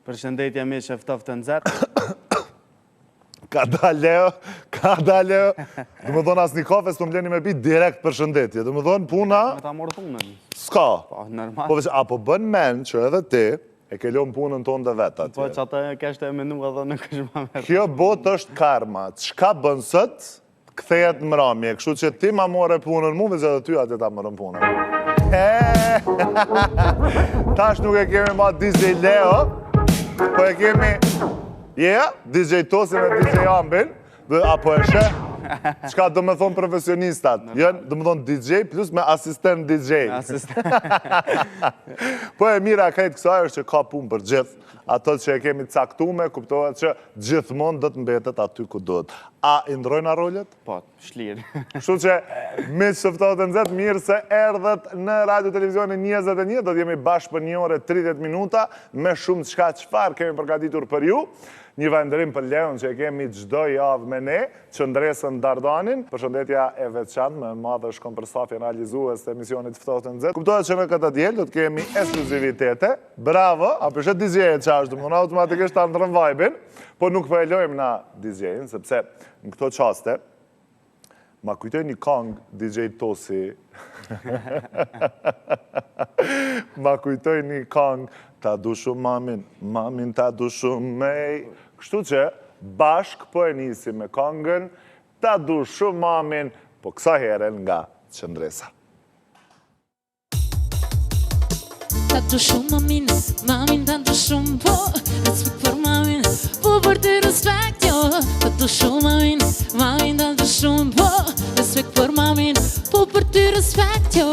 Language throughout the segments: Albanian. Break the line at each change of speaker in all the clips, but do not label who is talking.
Përshëndetje mi që ftoftë të nëzet.
Ka daleo. Dhe më thonë asë një kafe së të mbleni me pi direkt përshëndetje. Dhe më thonë puna...
Me ta morë punën.
Ska.
Po, normal.
Apo bën men që edhe ti e ke lënë punën tonë dhe vetë atje.
Po, që ata kështë e menu edhe në kështë ma mërë.
Kjo botë është karma. Qka bën sët, kthejet në mramje. Kështu që ti ma more punën mu, dhe që edhe ty atë ta morën punën. Tash nuk e kemi ma DJ Leo, po e kemi, DJ Tosin e DJ Ambin, apo e shë, qka do me thonë profesionistat, jënë do me thonë DJ plus me asistent DJ. Po e mira krejt kësaj është që ka punë për gjithë, ato që e kemi caktume, kuptohet që gjithmonë do të mbetet aty ku do të. A i ndrojnë a rollet?
Po, shlirë.
Kështu që me shëftohet të nëzet mirë se erdhët në Radio Televizionin 21, do t'jemi bashkë për 1 orë 30 minuta, me shumë qëfar kemi përgatitur për ju. Një vendërim për Leon që e kemi gjdo javë me ne, që ndresën Dardanin, përshëndetja e veçantë me madhe shkon për stafin realizues të emisionit Ftohtë në Nxehtë. Kuptohet që në këtë diell do të kemi ekskluzivitete. Bravo, a përshët DJ-et që është, më në automatikisht të ndrën vibin, po nuk për e lojmë na DJ-in, sepse në këto qaste, ma kujtoj një kong DJ Tosi, ma kujtoj një kong, ta du shumë mamin ta du shumë mej. Kështu që bashk po e nisi me kongën, ta du shumë mamin, po kësa herën nga Qëndresa.
Ta du shumë mamin, mamin ta du shumë po, respekt për mamin, po për të respekt jo. Ta du shumë mamin, mamin ta du shumë po, respekt për mamin, po për të respekt jo.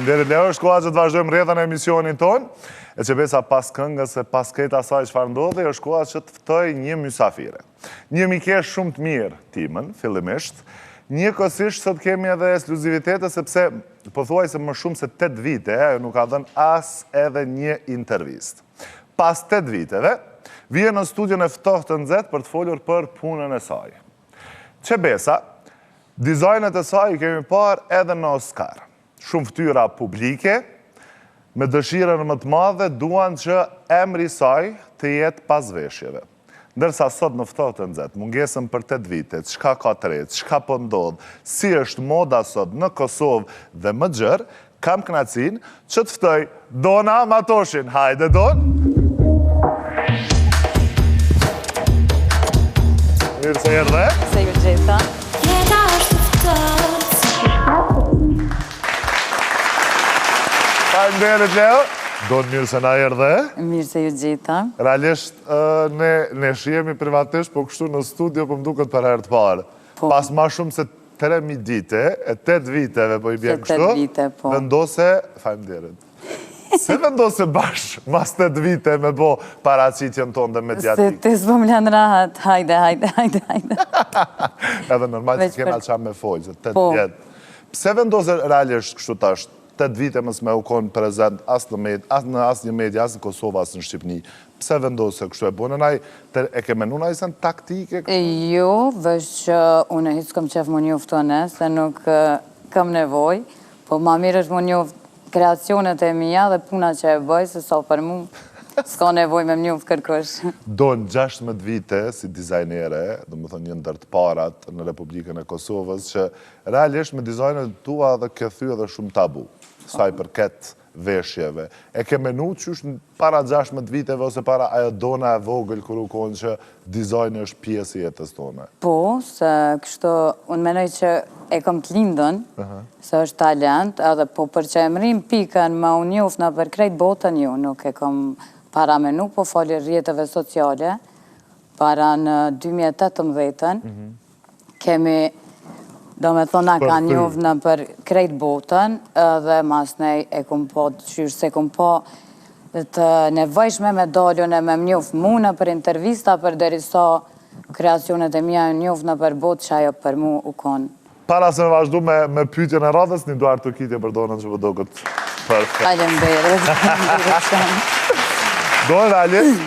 Ndere Leo, shkoa që të vazhdojmë rrethën e emisionin tonë, e që besa pas këngës e pas krejt asaj që farë ndodhe, është shkoa që të ftoj një mysafire. Një mikesh shumë të mirë, Timën, fillimisht. Një kësisht sot kemi edhe ekskluzivitete, sepse po thuaj se më shumë se 8 vite, nuk ka dhenë as edhe një intervist. Pas 8 viteve, vje në studion e Ftohtë të Nxehtë për të folur për punën e saj. Që besa, dizajnet e saj kemi par edhe në Oscar. Shumë ftyra publike, me dëshirën më të madhe, duan që emri saj të jetë pas veshjeve. Ndërsa sot në Ftohtë të Nxehtë, mungesën për 8 vite, çka ka të re, çka po ndodh, si është moda sot në Kosovë dhe më gjërë, kam kënaqësinë që të ftoj Dona Matoshin. Hajde, Don! Mirë se erdhe.
Se ju gjeta.
Faleminderit, Leo. Don, mirë se na erdhe.
Mirë se ju gjeta.
Realisht, ne shihemi privatisht, po kështu në studio, po më duket për herë të parë. Pas ma shumë se 3.000 dite, e 8 viteve po i bjen kështu, vendose, faleminderit. Se vendose bashkë, mas 8 vite me bo paraqitjen tonë dhe
Se
mediatik.
të s'bëm lënë rahat, hajde.
Edhe normal që
Veç
kena
për-
qa me folë, që 8
Po.
vjetë. Pse vendose realisht kështu tash, 8 vite mës me u konë prezent as në asë një media, as në Kosovë, as në Shqipni. Pse vendose kështu e bonë, e ke menu naj sen taktike?
Jo, veç që unë hiç kom qef më njoftë anë, se nuk kam nevoj, po ma mirë është më njoftë kreacionet e mija dhe puna që e bëj, se sa për mu, s'ka nevoj me më njoftë kërkush.
Donë 16 vite si dizajnere, dhe më thonë një ndër të parat në Republikën e Kosovës, që realisht me dizajnet tua dhe këthy edhe shumë tabu, sa i përket veshjeve. E ke menu qysh në para 16 viteve ose para ajo dona e vogël kër u konë që dizajnë është pjesë i jetës tone?
Po, se kështu, unë menoj që e kom të lindën, se është talent, edhe po për që e mërim pikën më unë njoftë në për krejt botën ju, nuk e kom para menu, po fali rrjetëve sociale, para në 2018-ën, kemi, do me thona ka njoftë në për krejt botën, dhe mas nej e kum po, qysh se kum po të nevojshme me dalën e me njoftë mu në për intervista, për derisa kreacionet e mija e njoftë në për botë që ajo për mu u konë.
Para se me vazhdu me pyetjen e radhës, një duar të kitje për donën që vëdo këtë perfekt.
Faleminderit.
Dojnë realisht,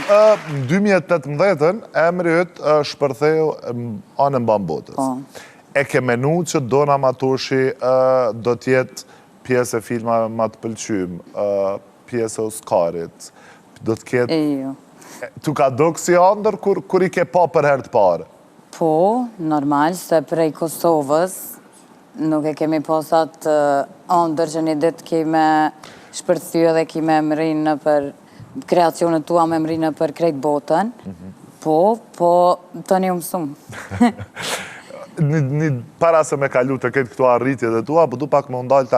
në 2018-ën, emri ytë shpërtheu anën bambotës. E ke menu që Dona Matoshi do tjetë pjesë e filma ma të pëlqym, pjesë e Oscarit, do të ketë... Tu ka do kësi andër kur i ke pa për herë të parë?
Po, normal, se prej Kosovës nuk e kemi posat andër që një ditë kime shpërthyë dhe kime mërinë në për kreacionet tua me mërinë në për krejt botën. Po, të një mësumë.
Një para se me kalu të ketë këto arritje dhe tua, po du pak më ndalë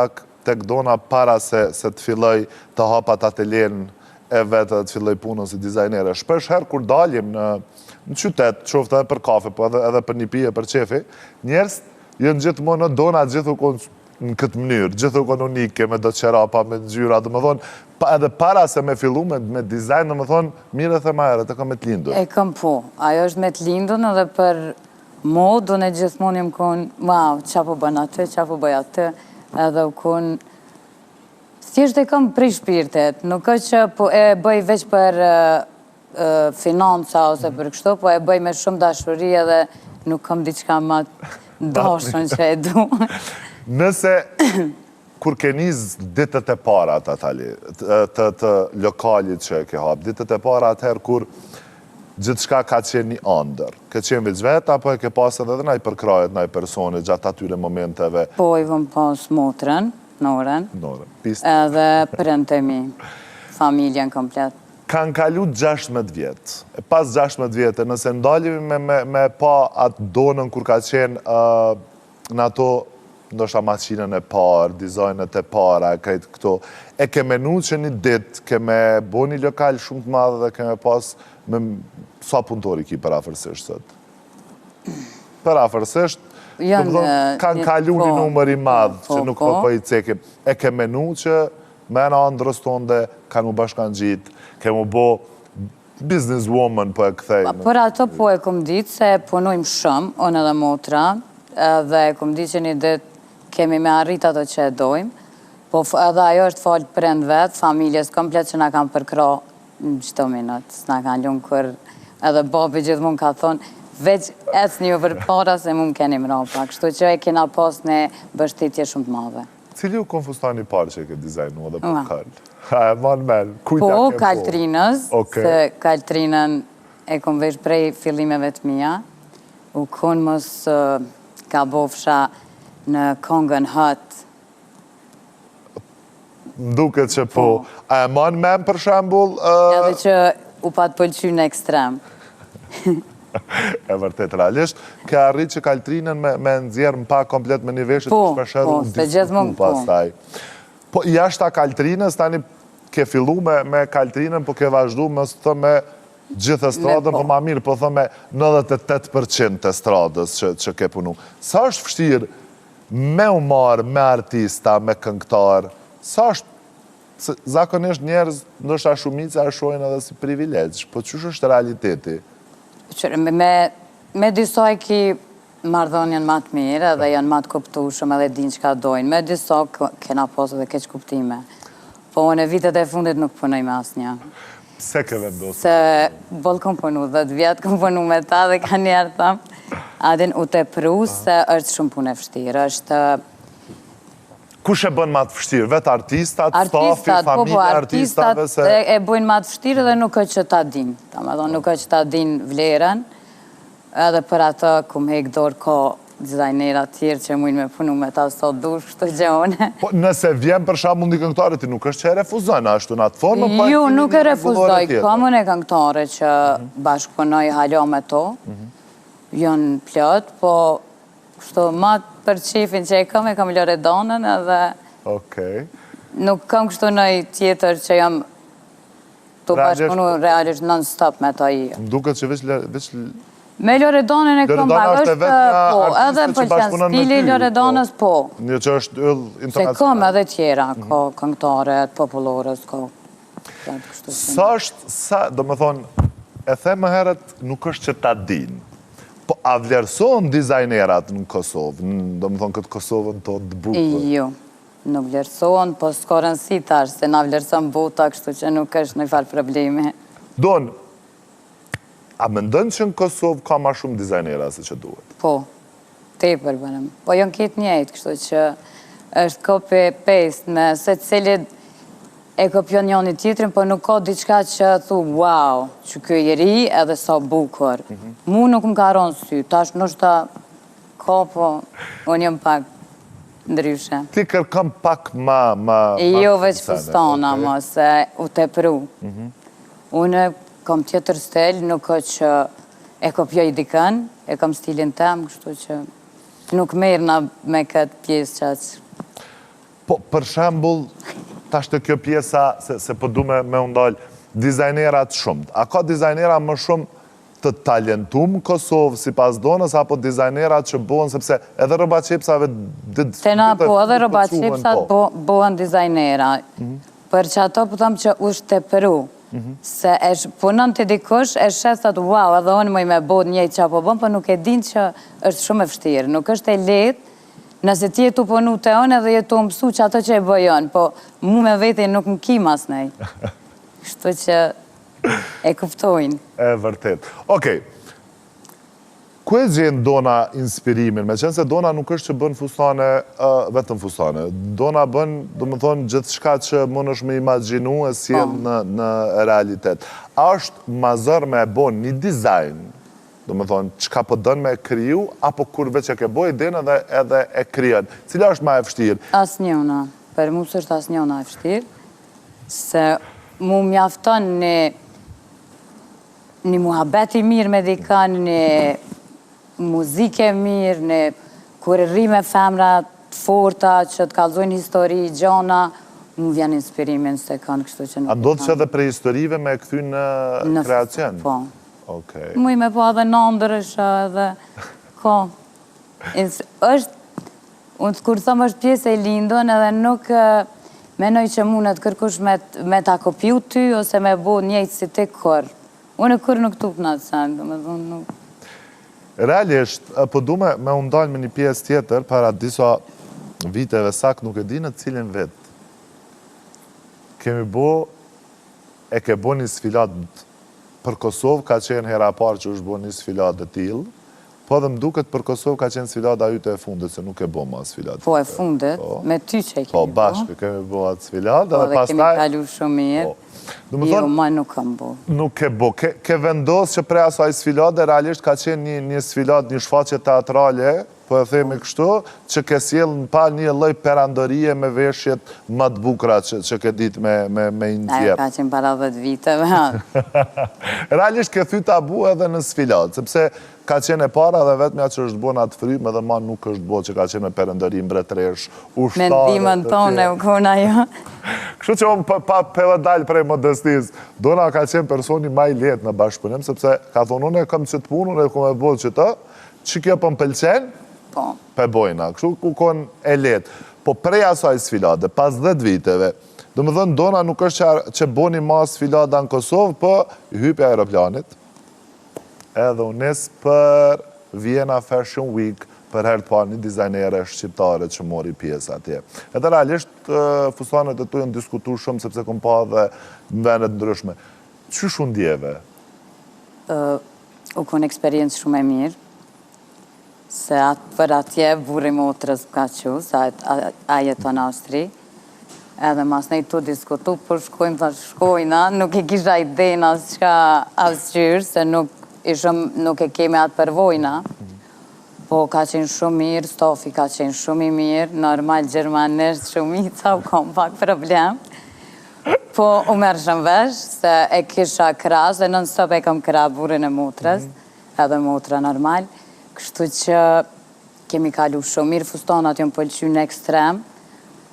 të këdona para se të filloj të hapat ateljen e vetë të filloj punën si dizajnere. Shpesh herë kur dalim në qytet, qoftë edhe për kafe, po edhe për një pije, për qefi, njerës jënë gjithmonë në Dona gjithu konë në këtë mënyrë, gjithu konë unike, me do qerapa, me ngjyra, dhe më thonë, edhe para se me fillu me dizajn, dhe më thonë, mire the ma ere, të kam me të lindur.
E kam po, ajo është me të lindun edhe për modën e gjithmonë jem konë, wow, qa po bën atë, qa po bëj atë, edhe u konë, thjesht e kam prej shpirtet, nuk është që po e bëj veç për financa ose për kështu, po e bëj me shumë dashuri edhe nuk kam diçka ma dashën që e du.
Nëse, kur ke njës ditët e para të lokalit që e ke hapë, ditët e para atëherë kur gjithë shka ka qenë një andër, ke qenë veç vetë, apo e ke pasë edhe naj përkrajet, naj personi, gjatë atyre momenteve?
Po, i vëm pas motrën, Noren, edhe përën të mi, familjen komplet.
Kanë kalu 16 vjetë. Pas 16 vjetë, nëse ndalimi me pa atë donën kur ka qenë në ato, ndoshta maqinën e parë, dizajnet e para, krejtë këto, e ke menu që një ditë, ke me bo një lokal shumë të madhe dhe ke me pas, sa punëtori ki për afërsisht sëtë? Për afërsisht, kanë kalu një numër i madhë që nuk po i cekim. E ke menu që me në andrës tonë dhe kanë mu bashkan gjitë, ke mu bo businesswoman po e këthejnë.
Për ato po e kom ditë se punojmë shumë, unë edhe motra, dhe e kom ditë që një ditë kemi me arrit ato që e dojmë, po edhe ajo është falë për endë vetë, familjes komplet që na kanë përkra në qëto minut, s'na kanë lunë kër edhe babi gjithmonë ka thonë, veç ecë një për para se mu më keni mrapa, kështu që e kena pas në bështetje shumë të madhe.
Cili u konfustani parë që e ke dizajnu edhe për kallë? Ha, e manë men, kujta ke
Po, kaltrinës, se kaltrinën e kom vesh prej fillimeve të mija, u konë mos ka bofsha në Kongën Hët.
Nduket që po. A e manë men për shambull?
Edhe që u patë pëlqy në ekstrem.
E vërtet realisht, ke arrit që kaltrinën me nëzjerë më pa komplet me një veshët të shpesheru në diskutu pastaj. Po, jashtë ta kaltrinës, tani ke fillu me kaltrinën, po ke vazhdu më së të me gjithë estradën, po ma mirë, po thë me 98% të estradës që ke punu. Sa është fështirë me u marë, me artista, me këngëtar, sa është zakonisht njerëz, ndoshta shumica e shohin edhe si privilegj, po ç'është është realiteti?
Me disa e ki marrëdhënien më të mirë edhe janë më të kuptueshëm edhe din çka dojnë. Me disa kena pas edhe keq kuptime. Po në vitet e fundit nuk punoj me asnjë.
Pse ke vendosur?
Se boll kom punu, 10 vjet kom punu me ta dhe ka njerë tham, adin u të pru se është shumë punë e vështirë, është...
Kush e bën ma të vështirë? Vetë artistat, stafi, familje artistave se...
Artistat e bojnë ma të vështirë dhe nuk është që ta din. Nuk është që ta din vlerën, edhe për atë ku me hek dorë ka dizajnera tjerë që mujnë me punu me ta sot dush, kështë gjone.
Po nëse vjen për shembull një këngëtare ti nuk është që e refuzon ashtu në atë formë, po
ju nuk e refuzoj, ka më në këngëtare që bashkëpunoj hala me to, janë plot, po kështu ma për qefin që e kam Loredonën edhe nuk kam kështu nëj tjetër që jam të bashkëpunu realisht non-stop me ta i.
Më duket që veç...
Me Loredonën e kam bagështë, po, edhe pëlqen stili Loredonës, po.
Një që është yll internacional.
Se kam edhe tjera, ka këngëtare, popullorës, ka...
Sa është, do më thonë, e the më herët nuk është që ta din, po a vlerësohen dizajnerat në Kosovë, do më thonë këtë Kosovën të bukur?
Jo, nuk vlerësohen, po s'ka rëndësi tash, se na vlerëson bota, kështu që nuk është në farë probleme.
Don, a më ndënë që në Kosovë ka ma shumë dizajnera se që duhet?
Po, tepër bërëm. Po janë këtë njëjtë, kështu që është copy-paste me se cilit e kopion njëni tjetrin, po nuk ka diçka që thu, wow, që kjo jeri edhe sa bukur. Mu nuk më ka ronë sy, tash nështë ka, po, unë jam pak ndryshe.
Ti kërkëm pak ma...
Jo veç fustana, ma, se u te pru. Unë kam tjetër stil, nuk o që e kopjoj dikën, e kam stilin tem, kështu që nuk merna me këtë pjesë qaqë.
Po, për shembull, tash të kjo pjesa, se po du me undalë, dizajnerat shumët. A ka dizajnera më shumë të talentum Kosovë si pas donës, apo dizajnerat që bohen, sepse edhe rëba qepsave...
Tena po, edhe rëba qepsat bohen dizajnera. Për që ato po thamë që është të Peru. Se punën të dikush, e shesat, wow, edhe unë mëj me bod njëjtë që apo bën, për nuk e din që është shumë e vështirë. Nuk është e letë, nëse ti jetu punu të onë edhe jetu mësu që ato që e bëjon, po mu me vete nuk më kim as nej. Kështu që e kuptojnë.
E vërtet. Okej. Ku e gjenë Dona inspirimin? Me qenë se Dona nuk është që bën fustane, vetëm fustane. Dona bën, do më thonë, gjithë shka që mund është me imaginu e sjellë në realitet. A është mazër me e bon një dizajn, do më thonë, qka po dënë me e kriju, apo kur veç e ke boj dinë edhe e kryen? Cila është ma e fështirë?
As njona. Për mu së është as njona e fështirë. Se mu mjafton një muhabet i mirë me dikan, një muzike mirë, në kur rri me femra të forta, që të kalzojnë histori, gjona, mu vjen inspirimin se kanë kështu që nuk...
A ndodhë që edhe prej historive me e këthy në kreacion?
Po.
Okej.
Mu i me po edhe nëndërësha edhe... Ko. është... Unë të kur thëmë është pjesë e lindon edhe nuk... Menoj që mu në të kërkush me ta kopju ty, ose me bo njëjtë si ti kur. Unë kur nuk tup në atë sen, do me thonë nuk...
Realisht, po du me undalë me një pjesë tjetër, para disa viteve sak, nuk e di në cilin vetë. E ke bo një sfilat për Kosovë, ka qenë hera parë që është bo një sfilat dhe tilë, po dhe më duket për Kosovë ka qenë sfilat a jute e fundit, se nuk e bo ma sfilat.
Po e fundit, me ty që e kemi bo.
Po, bashkë kemi bo atë sfilat,
po dhe kemi kalu shumë mirë. Jo, ma nuk kam bo.
Nuk e bo. Ke vendosë që prej asaj sfilat dhe realisht ka qenë një sfilat, një shfaqe teatrale, po e themi kështu, që ke sjellë në pal një lloj perandorie me veshjet më të bukura që ke ditë me inëtjerë.
Ka qenë para 10 viteve.
Realisht ke thy tabu edhe në sfilat, sepse ka qenë e para dhe vetëmja që është bo në atë frymë edhe ma nuk është bo që ka qenë me perëndëri mbretëresh, ushtarë...
Me ndimën tonë e u kona jo.
Kështu që unë pa peve dalë prej modestis, Dona ka qenë personi ma i letë në bashkëpunim, sepse ka thonë unë e kam që të punë, unë e kom e bo që të, që kjo për më pëlqen, pe bojna, kështu ku konë e letë. Po prej asaj sfilate, pas 10 viteve, Do më thënë, dona nuk është që boni mas filada në Kosovë, për hypja aeroplanit, edhe unes për Vienna Fashion Week, për herë të parë një dizajnere shqiptare që mori pjesë atje. Edhe realisht, fustanet e tu janë diskutuar shumë, sepse kom pa dhe në vendet ndryshme. Që shumë ndjeve?
U konë eksperiencë shumë e mirë, se për atje burri motrës ka që, se a jeton në Austri, edhe mas ne tu diskutu, për shkojmë të shkojna, nuk i kisha idejnë asë qka Austryrë, se nuk e kemi atë përvojna, po ka qenë shumë mirë, stofi ka qenë shumë i mirë, normal gjermanisht shumica, u kom pak problem, po u merë shumë vesh, se e kisha kras, dhe non-stop e kom kra burin e motrës, edhe motra normal, kështu që kemi kalu shumë mirë, fustonat jënë pëlqy në ekstrem,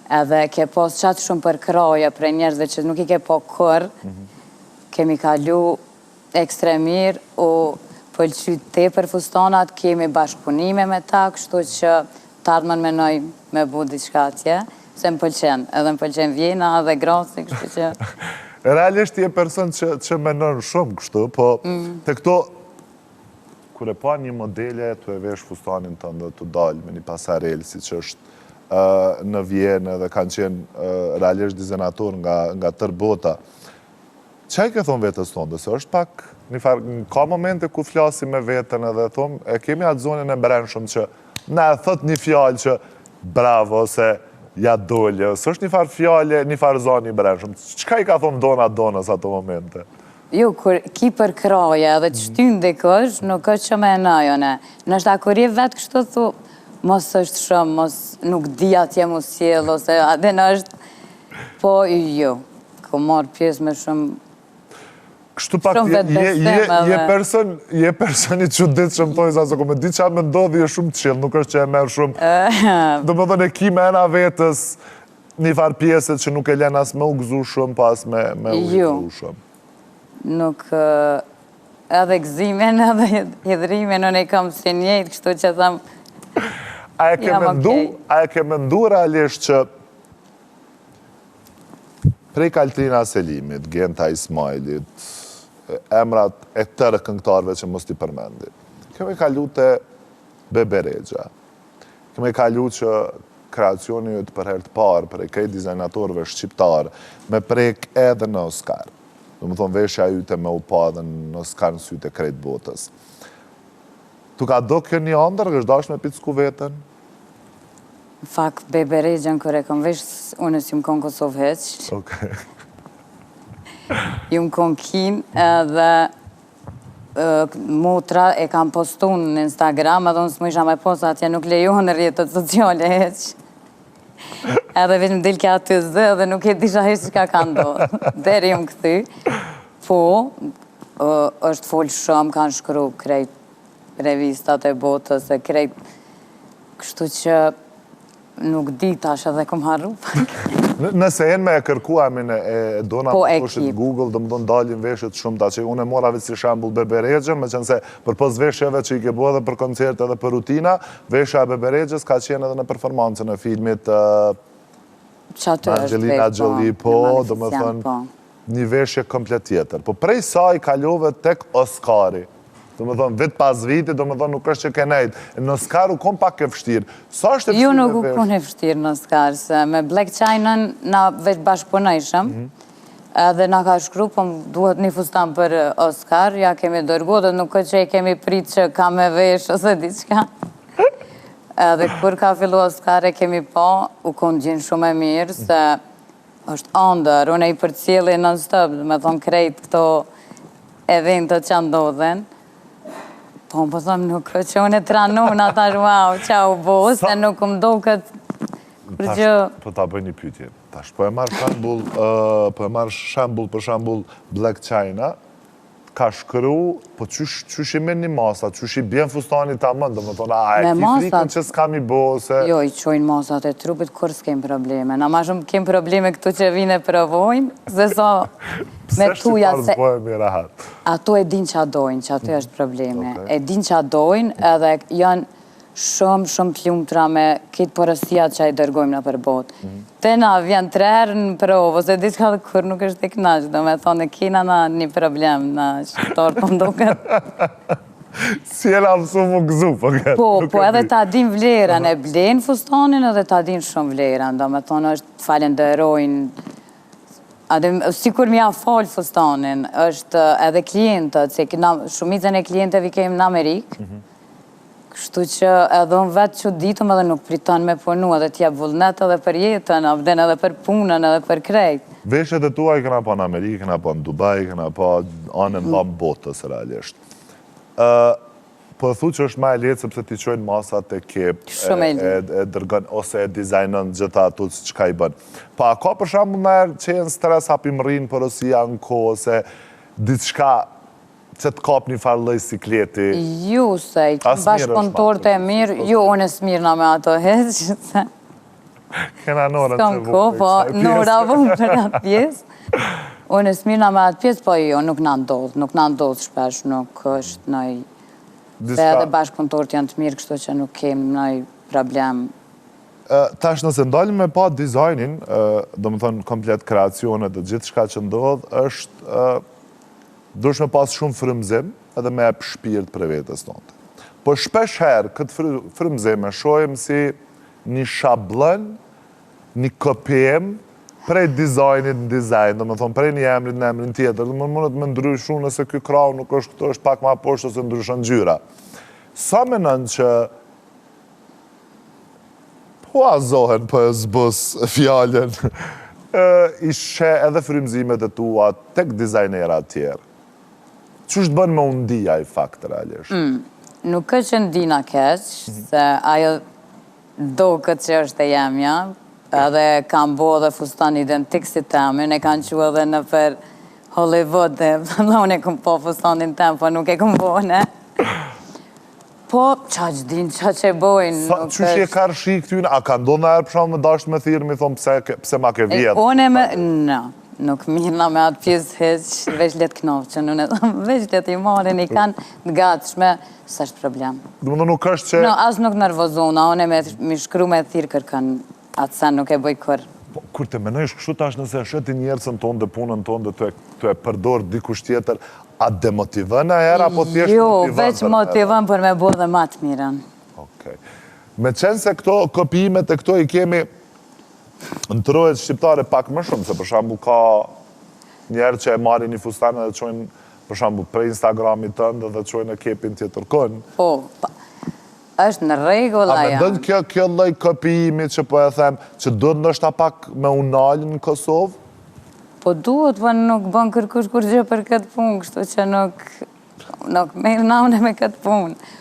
edhe ke pos qatë shumë për kroja për njerëzve që nuk i ke po kur, kemi kalu ekstremir, u pëlqy te për fustonat, kemi bashkëpunime me ta, kështu që tardmën menoj me bu diçka atje, se më pëlqen, edhe më pëlqen Vjena edhe Grosi, kështu që...
Realisht je person që menon shumë kështu, po të këto, kur e pa një modele, të e vesh fustanin të ndë të dalë me një pasarel, si që është në Vjenë dhe kanë qenë realisht dizajnator nga tërë bota. Qaj ke thonë vetës tonë? Se është pak, ka momente ku flasim me vetën edhe thonë, e kemi atë zonin e mbrenshëm që ne thët një fjallë që bravo, se ja dolje, së është një farë fjallë, një farë zonë i mbrenshëm. Qka i ka thonë donës ato momente?
Jo, kur ki për kraja edhe që ty ndikosh, nuk është që me e najone. Nështë a kur je vetë kështu thu, mos është shumë, mos nuk di atje mu sjell, ose adhe në është, po jo, ku marrë pjesë me shumë...
Kështu pak, je person i qudit shumë tojnë, sa ku me di që a me ndodhi e shumë qilë, nuk është që e merë shumë. Do më dhënë e ki me ena vetës një farë pjesët që nuk e len as me u gëzu shumë, pas me u gëzu shumë.
Nuk, edhe gëzimin, edhe hidrimin, unë i kam si njëjtë, kështu që thamë,
A e ke mendu realisht që prej Kaltrina Selimit, Genta Ismailit, emrat e tërë këngëtarve që mos t'i përmendi, keme kalu të Beberegja, keme kalu që kreacioni të për herë të parë, prej kej dizajnatorve shqiptarë, me prek edhe në Oscar. Do më thonë veshja jute me u pa dhe në Oscar në sytë e krejt botës. Tu ka do kjo një andër, është dash me picku vetën?
Në fakt, Beberegjën kër e kom vesh, unës ju më konë Kosovë heq.
Okej.
Ju më konë kin, edhe motra e kam postu në Instagram, edhe unë s'mu isha me posta atje nuk lejohë në rjetët sociale heq. Edhe veç më dilke aty zë, edhe nuk e disha heq që ka ndodhë. Deri ju më këthy. Po, është folë shumë, kanë shkru krejt revistat e botës e krejt, kështu që nuk di tash edhe kom harru.
Nëse enë me e kërkuamin e dona
me
poshit Google, dhe më do në dalin veshët shumë ta që unë e mora vetë si shambull Beberegjën, me qënë se për pos veshjeve që i ke bo edhe për koncert edhe për rutina, veshja e Beberegjës ka qenë edhe në performancën e filmit Angelina Jolie, po, dhe më thënë, një veshje komplet tjetër. Po prej sa i kalove tek Oscari, do më thonë, vetë pas viti, do më thonë, nuk është që ke nejtë. Në Oscar u kom pak e fështirë. Sa është e fështirë?
Ju nuk u kon e fështirë në Oscar, se me Black China na veç bashkëpunajshëm, edhe na ka shkru, po duhet një fustan për Oscar, ja kemi dërgu, dhe nuk është që i kemi pritë që ka me vesh, ose diçka. Edhe kur ka fillu Oscar e kemi po, u kon gjenë shumë e mirë, se është andër, unë e i për cili non-stop, me thonë krejt këto eventet që ndodhen. Po, më thëmë nuk që unë e tranun, ata wow, qa u bo, se nuk më do këtë për gjë.
Po ta bëj një pytje. Tash, po e marrë shambull për shambull Black China, ka shkru, po qysh i me një masa, qysh i bjen fustani ta mëndë, më thonë, a e ki frikën që s'kam i bo, se...
Jo, i qojnë masat e trupit, kur s'kem probleme. Na ma shumë kem probleme këtu që vine provojnë, se so me tuja se...
Pse shqiparës rahat?
Ato e din që a dojnë, që ato është probleme. E din që a dojnë, edhe janë shumë plumtra me këtë porësia që a i dërgojmë në për botë. Te na vjen 3 herë në provë, ose diçka dhe kur nuk është e knaqë, do me thonë, kina na një problem në shqiptarë, po ndoket.
Si e la mësu më gëzu, për këtë.
Po edhe ta din vlerën, e blenë fustanin edhe ta din shumë vlerën, do me thonë është falenderojnë, si kur mja falë fustanin, është edhe klientët, se shumicën e klientëve kemi në Amerikë, kështu që edhe unë vetë që ditëm edhe nuk priton me punu, edhe t'ja vullnet edhe për jetën, avden edhe për punën, edhe për krejt.
Veshët e tua i këna pa në Amerikë, këna pa në Dubai, këna pa anën pa botës, realisht. Po e thu që është ma e letë sepse t'i qojnë masat e kep, e dërgën, ose e dizajnën gjitha ato që ka i bënë. Pa, ka për shamu nërë që e në stres hapim rinë për osia në ko, ose diçka që të kap një farë lëj sikleti.
Ju, se i këmë bashkëpunëtorët e mirë, ju, unë e smirna me ato heqë, se...
Kena Nora
që vumë për kësaj pjesë. Nora vumë për atë pjesë. Unë e smirna me atë pjesë, po jo, nuk në ndodhë shpesh, nuk është nëj... Se edhe bashkëpunëtorët janë të mirë, kështu që nuk kemë nëj problem.
Tash nëse ndalim me pa dizajnin, do më thonë komplet kreacionet dhe gjithë shka që ndodhë, është... dush me pas shumë frymëzim edhe me ep shpirt për vetës tonë. Po shpesh herë këtë frymëzim e shojmë si një shablën, një kopiem prej dizajnit në dizajn, do me thonë prej një emrit në emrin tjetër, dhe më mundet me ndryshu nëse kjo krau nuk është këto, është pak ma poshtë ose ndryshon gjyra. Sa menën që po azohen për e zbës fjallën, ishe edhe frymëzimet e tua tek dizajnerat tjerë. Që është bënë me undia i fakt, realisht?
Nuk është që ndina keq, se ajo do këtë që është e jemja, edhe kam bo dhe fustan identik si temin, e kanë që edhe në për Hollywood, dhe unë e këm po fustanin tem, po nuk e këm bo, ne? Po, qa që din, qa që bojnë...
Që që e karë shi këtyne, a ka ndonë në erë për shumë me dashtë me thirë, mi thonë pse ma ke vjetë?
Unë e me... Në, nuk mirëna me atë pjesë heqë, veç letë knofë, që në veç letë i marin, i kanë të gatshme, së është problem.
Dëmë nuk është që...
No, asë nuk nervozona, unë e me shkru me thirë kërkan, atë sen nuk e bëj kër.
Kur të menojsh kështu tash nëse e sheti njerësën tonë dhe punën tonë dhe të e përdor dikush tjetër, a demotivën a herë, apo thjesht motivën?
Jo, veç motivën për me bo dhe matë mirën.
Me qenë se këto kopijimet e këto i kemi në trojet shqiptare pak më shumë, se për shambull ka njerë që e marri një fustanë dhe qojnë për shambull prej Instagramit tëndë dhe qojnë e kepin tjetër kënë.
Po, është në regulla janë.
A me dënë kjo loj kopijimi që po e them, që duhet nështë pak me unalë në Kosovë?
Po duhet, po nuk bën kërkush kur gjë për këtë punë, kështu që nuk me naune me këtë punë.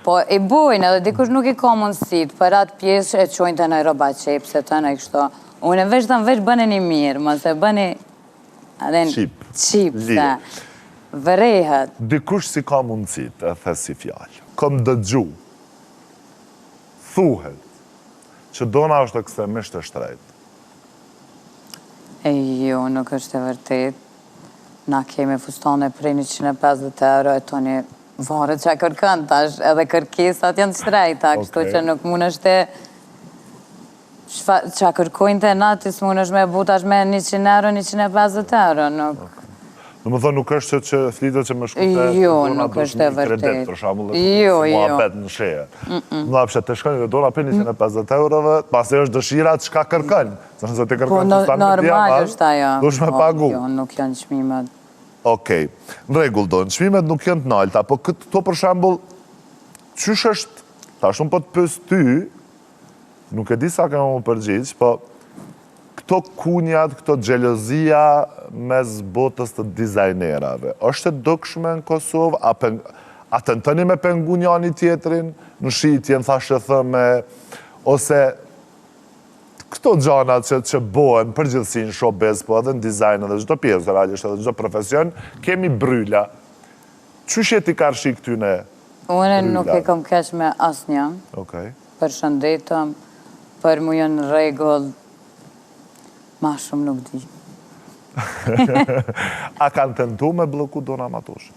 Po i bojnë edhe dikush nuk i ka mundësit, për atë pjesë e qojnë të në roba qepse të në i kështu. Unë e veç të në veç bëni një mirë, më se bëni...
Qip.
Qip, se vërehet.
Dikush si ka mundësit, e the si fjallë. Kom dëgju, thuhet, që dona është të këthemisht e shtrejt.
E jo, nuk është e vërtet. Na kemi fustane prej 150 euro, e toni... Varet që a kërkën tash, edhe kërkesat janë shtrejta, kështu që nuk mund është që a kërkojnë të natis mund është me butash me 100 euro, 150 euro, nuk...
Në më thonë nuk është që flitë që më shkute...
Jo, nuk është e vërtet.
Për shamull dhe mua apet në sheje. Në apshet të shkënë dhe dona për 150 eurove, pas e është dëshirat që ka kërkën. Nëse të kërkën që stanë me tjema, dush me pagu.
Jo, nuk janë qmimet.
Okej, në regull do, në qmimet nuk janë të nalta, po këto për shambull, qysh është, ta shumë po të pës ty, nuk e di sa kemë më përgjith, po këto kunjat, këto gjelozia mes botës të dizajnerave, është e dukshme në Kosovë, a të nëtëni me pengu njani tjetrin, në shqitjen, thashe thëme, ose këto gjanat që bohen përgjithsi në showbiz, po edhe në dizajn edhe gjithdo pjesë, realisht edhe gjithdo profesion, kemi brylla. Qysh jeti karshi këtyne brylla?
Unë nuk e kom keq me asë një. Për shëndetëm, për mu jënë regull, ma shumë nuk di.
A kanë tentu me bloku Dona Matoshi?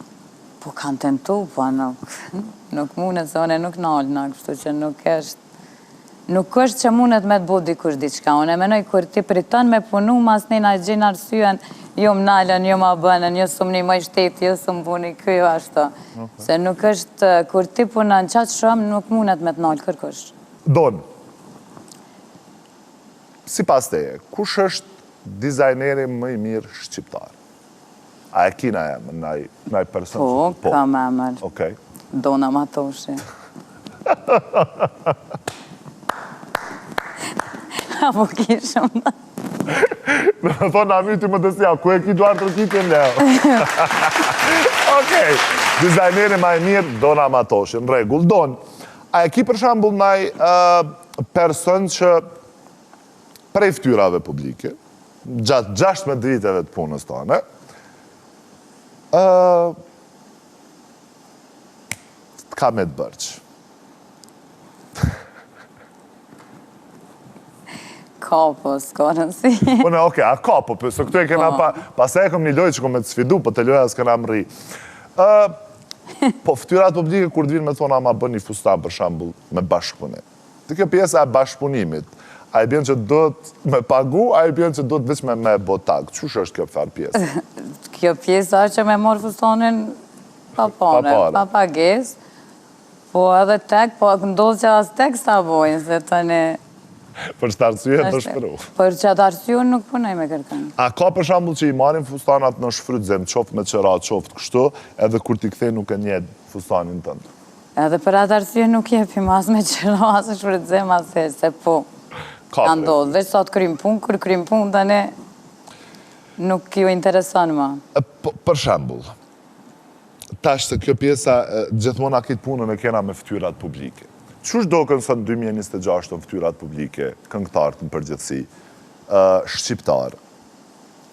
Po kanë tentu, po nuk mundet se one nuk nalna, kështu që nuk është që mundet me të bu dikush diqka. Unë e menoj, kur ti priton me punu, mas një na gjinë arsyen, jo më nalën, jo më bënën, jo së më një më shtetë, jo së më buni kjo, ashto. Se nuk është, kur ti punon qatë shumë, nuk mundet me të nalë kërkush.
Don, si pas teje, kush është dizajneri më i mirë shqiptar? A e kina e më naj person?
Po, kam emër.
Okej.
Dona Matoshi. Apo kishëm.
Në thonë, na myti më të sja, ku e ki duar të rëkitin leo? Okej, dizajneri më i mirë, Dona Matoshi, në regull. Don, a e ki për shambull naj person që prej ftyrave publike, gjatë 16 viteve të punës tonë, ka me të bërqë.
Ka, po, s'ka rëndësi.
Po ne, oke, a ka, po, se këtu e kena pas e kom një lojë që kom me të sfidu, po të loja s'kena më rri. Po, ftyrat publike kur të vinë me thonë, ama bën një fustan për shambull me bashkëpunim. Të kjo pjesë e bashkëpunimit, a i bjen që do të me pagu, a i bjen që do të veç me botag. Qush është kjo farë pjesë?
Kjo pjesë është që me morë fustanin pa pare, pa pages. Po edhe tek, po ndodhë që as tek sa bojnë, se të një...
Për që të arsye të shpëru.
Për që të arsye nuk punoj me kërkan.
A ka për shambull që i marim fustanat në shfrytëzim, qoftë me qëra, qoftë kështu, edhe kur t'i kthej nuk e njed fustanin tëndë?
Edhe për atë arsye nuk jepim as me qëra, as shfrytëzim, as e, se po... Ka ndodhë, veç sa të krymë punë, kur krymë punë, të ne nuk ju intereson ma.
Për shambull, tash se kjo pjesa, gjithmona këtë punën e kena me ftyrat publike. Qush do kënë në 2026 në ftyrat publike, këngëtartë në përgjithsi, shqiptarë?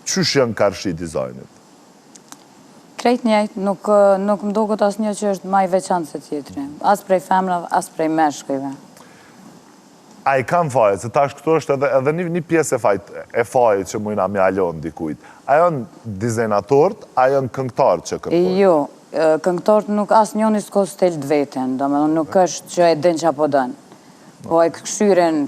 Qush janë karshi dizajnit?
Krejt njëjtë, nuk më do këtë asë një që është maj veçanë se tjetëri. As prej femrave, as prej meshkujve.
A i kam fajt, se tash këto është edhe një pjesë e fajt që mujna me alon dikujt. A janë dizajnatorët, a janë këngëtarët që kërpojnë?
Jo, këngëtarët nuk asë njoni s'ko stil të vetën, do me nuk është që e din që apo dënë. Po e këkshyren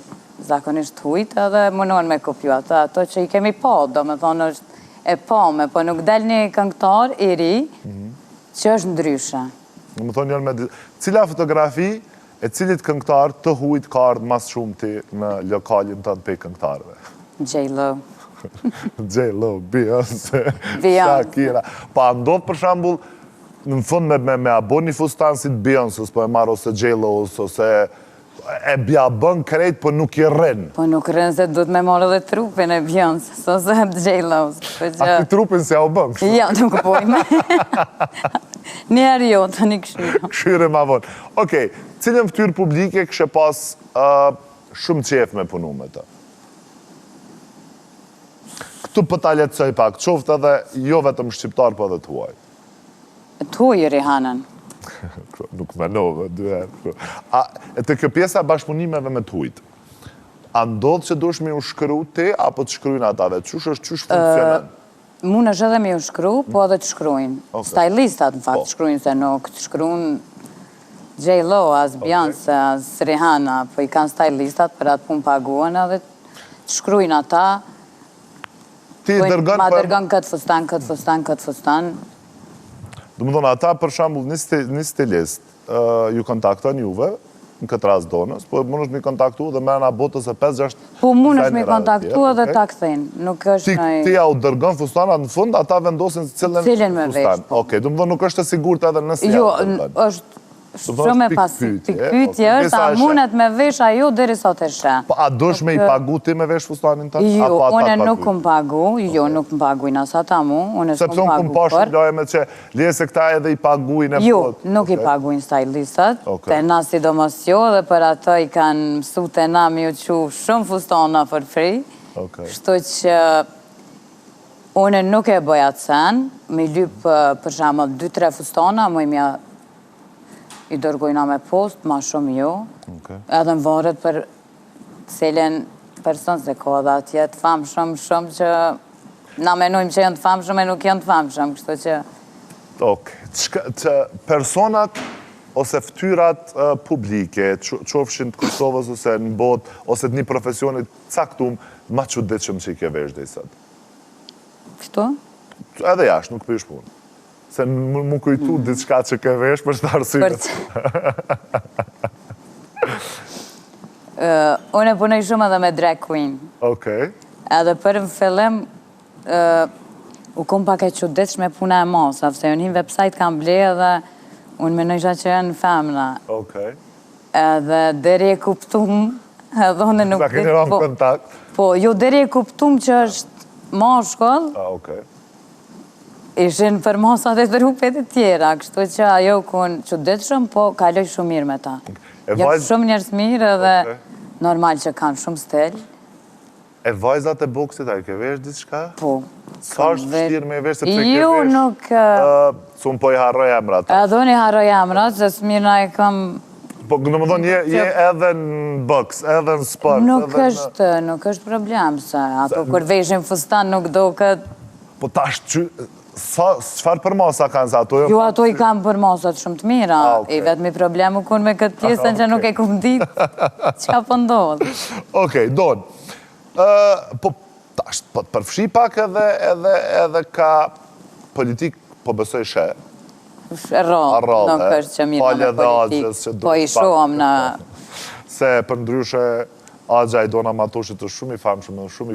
zakonisht hujt edhe mënon me kopju ato që i kemi pa, do me thonë është e pame, po nuk del një këngëtar i ri që është ndryshe.
Në më thonë njën me... Cila fotografi e cilit këngëtar të hujt ka ardhë mas shumë ti në lokalin të në pej këngëtarve?
J-Lo.
J-Lo, Beyoncé, Shakira. Pa ndodhë për shambull, në fund me abo një fustan si të Beyoncé, po e marrë ose J-Lo, ose e bja bën krejt, po nuk i rrinë.
Po nuk rrinë se du të me marrë dhe trupin e Beyoncé, ose J-Lo.
A ti trupin si ja u bën?
Ja, nuk pojme. Njerë jo, të një këshyre.
Këshyre ma vonë. Okej, cilën ftyrë publike kështë pas shumë qef me punu me të? Këtu për ta letësoj pak, qoftë edhe jo vetëm shqiptar, po edhe të huaj.
Të huaj i Rihanën.
Nuk me nove, dyherë. E të kjo pjesa bashkëpunimeve me të hujtë, a ndodhë që dush me u shkru ti, apo të shkrujnë ata dhe qush funksionen?
Mund është edhe me u shkru, po edhe të shkrujnë. Stylistat, në fakt, shkrujnë, se nuk të shkrujnë J-Lo, as Beyoncé, as Rihanna, po i kanë stylistat për atë punë paguan edhe të shkrujnë ata. Ma dërgën këtë fustan, këtë fustan, këtë fustan.
Do më thonë, ata për shambull një stilist ju kontakton juve, në këtë rast donës, po mund është mi kontaktu dhe me nga botës e 5-6...
Po mund është mi kontaktu edhe ta këthejnë, nuk është nëj...
Ti ja u dërgën fustanat në fund, ata vendosin cilën
me
fustan. Okej, do më thonë, nuk është e sigurt edhe nësi
jo, është shumë e pasi. Pikpytje është, a mundet me vesh ajo dheri sot e shë.
Po a dush me i pagu ti me vesh fustanin të?
Jo, une nuk më pagu, jo, nuk më pagu i nësa ta mu, une s'më pagu për.
Sepse unë këmë pashë lojë me që lije se këta edhe i paguin e
jo, nuk i paguin stylistat, të na sidomos jo, dhe për ato i kanë mësu të na mi u që shumë fustana për fri, shto që une nuk e bëja të sen, mi lypë për shamë 2-3 fustana, mu i mja i dërgojna me post, ma shumë jo, edhe në varet për cilin person, se ka dhe atje të famë shumë që na menojmë që janë të famë shumë e nuk janë të famë shumë, kështu që
Që personat ose ftyrat publike, qofshin të Kosovës ose në botë, ose të një profesionit caktum, ma çuditshëm që i ke vesh dhe i sëtë.
Kështu?
Edhe jashtë, nuk përish punë. Se më kujtu diçka që ke vesh për shtë arsyet.
Unë e punoj shumë edhe me drag queen.
Okej.
Edhe për në fillim, u kom pak e çuditshme puna e mos, se unë një website kam ble edhe unë menojsha që janë femna.
Okej.
Edhe deri e kuptum, edhe unë nuk...
Sa keni rënë kontakt?
Po, jo deri e kuptum që është mashkull,
Okej.
ishin për mosat e trupet e tjera, kështu që ajo kun çuditshëm, po kaloj shumë mirë me ta. Jam shumë njerëz mirë edhe normal që kanë shumë stel.
E vajzat e boksit, a i ke vesh diçka?
Po.
Sa është vështirë me vesh, sepse ke vesh?
Jo, nuk...
Sun po i harroj emrat.
Edhe unë i harroj emrat, se Smirna e kam...
Po, në më thonë, je edhe në boks, edhe në sport.
Nuk është problem, se ato kur veshin fustan nuk do këtë...
Po tash, çfarë për masa kanë se ato?
Jo, ato i kam për masat shumë të mira. I vetëmi problemu kun me këtë pjesën që nuk e kum ditë çka po ndodhë.
Okej, Don. Po, tash, po të përfshi pak edhe ka politik, po besoj she.
Rrallë, nuk është që mirë me politikë. Po i shumë në...
Se për ndryshe, Agja i Dona Matoshit është shumë i famshëm dhe shumë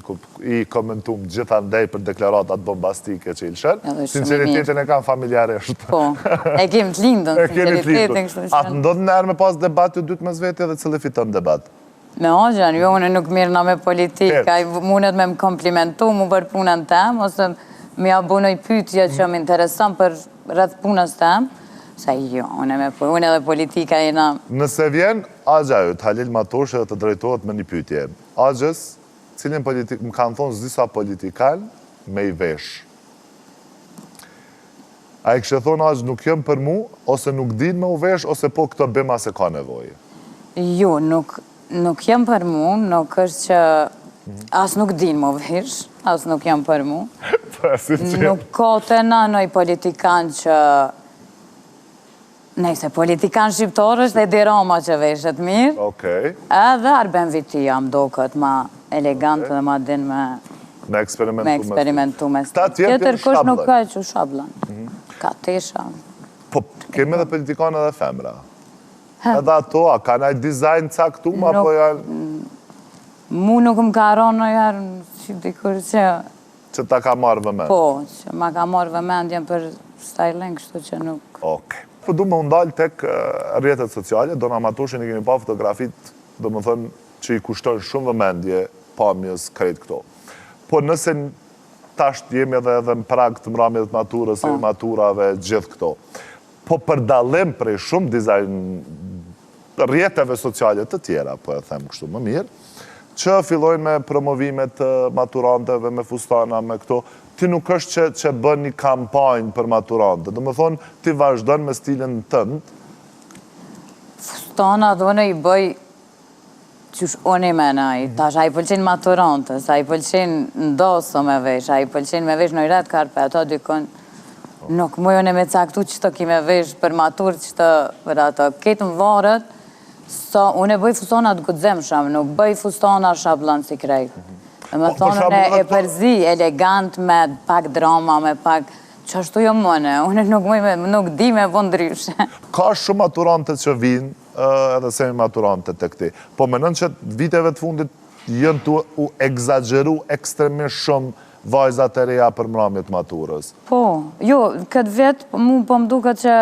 i komentum gjitha ndej për deklaratat bombastike që i lëshen. Sinceritetin e kam familjarisht.
Po, e kem të lindën, sinceritetin kështë të
shenë. Atë ndodhë nërë me pas debat ju dytë me zveti dhe cële fiton debat?
Me Agjan, jo, unë nuk mirë na me politika, mundet me më komplimentu, mu për punën tem, ose mi abunoj pytje që më interesan për rrëth punës tem, sa jo, unë edhe politika e na...
Nëse vjen Agjajut, Halil Matoshi dhe të drejtohet me një pytje. Agjës, cilin politik, më kanë thonë disa politikan me i vesh. A i kështë thonë Agjë nuk jem për mu, ose nuk din me u vesh, ose po këto bima se ka nevojë?
Jo, nuk jem për mu, nuk është që... As nuk din me u vesh, as nuk jem për mu. Nuk ka të nanoj politikan që... Nëjse, politikan shqiptar është dhe dirama që veshet mirë.
Okej.
Edhe Arben Vitia më do këtë ma elegantë dhe ma din me eksperimentu me stë. Tjetër kush nuk ka që shablan. Ka tesha.
Po, kemi edhe politikanë edhe femra. Edhe ato, a ka nëjë dizajn caktum, apo janë...
Mu nuk më ka aronë në jarë që dikur që...
Që ta ka marrë vëmend.
Po, që ma ka marrë vëmendjen për styling, kështu që nuk...
Okej. Po du më ndalë tek rrjetet sociale, Dona Matoshin i kemi pa fotografit, do më thënë që i kushtojnë shumë vëmendje pamjes krejt këto. Po nëse tasht jemi edhe në prag të mramjet maturës e maturave gjithë këto, po për dalim prej shumë dizajn rrjeteve sociale të tjera, po e them kështu më mirë, që fillojnë me promovimet maturanteve, me fustana, me këto, ti nuk është që bën një kampanjë për maturante. Dhe më thonë, ti vazhdojnë me stilin tënd.
Fustana dhe unë i bëj qësh unë i menaj. Tash, a i pëlqen maturantës, a i pëlqen ndosë me vesh, a i pëlqen me vesh në i ratë karpe, ato dykon nuk mu unë me caktu që të kime vesh për matur, që të për ato. Ketë më varët, unë e bëj fustana të gudzemsham, nuk bëj fustana shablan si krejtë. Me thonë e përzi, elegant, me pak drama, me pak... Që ashtu jo mëne, unë nuk di me vëndryshe.
Ka shumë maturante që vinë, edhe semi maturante të këti. Po menën që viteve të fundit jënë të u egzageru ekstremisht shumë vajzat e reja për mramjet maturës.
Po, jo, këtë vetë mu po më duke që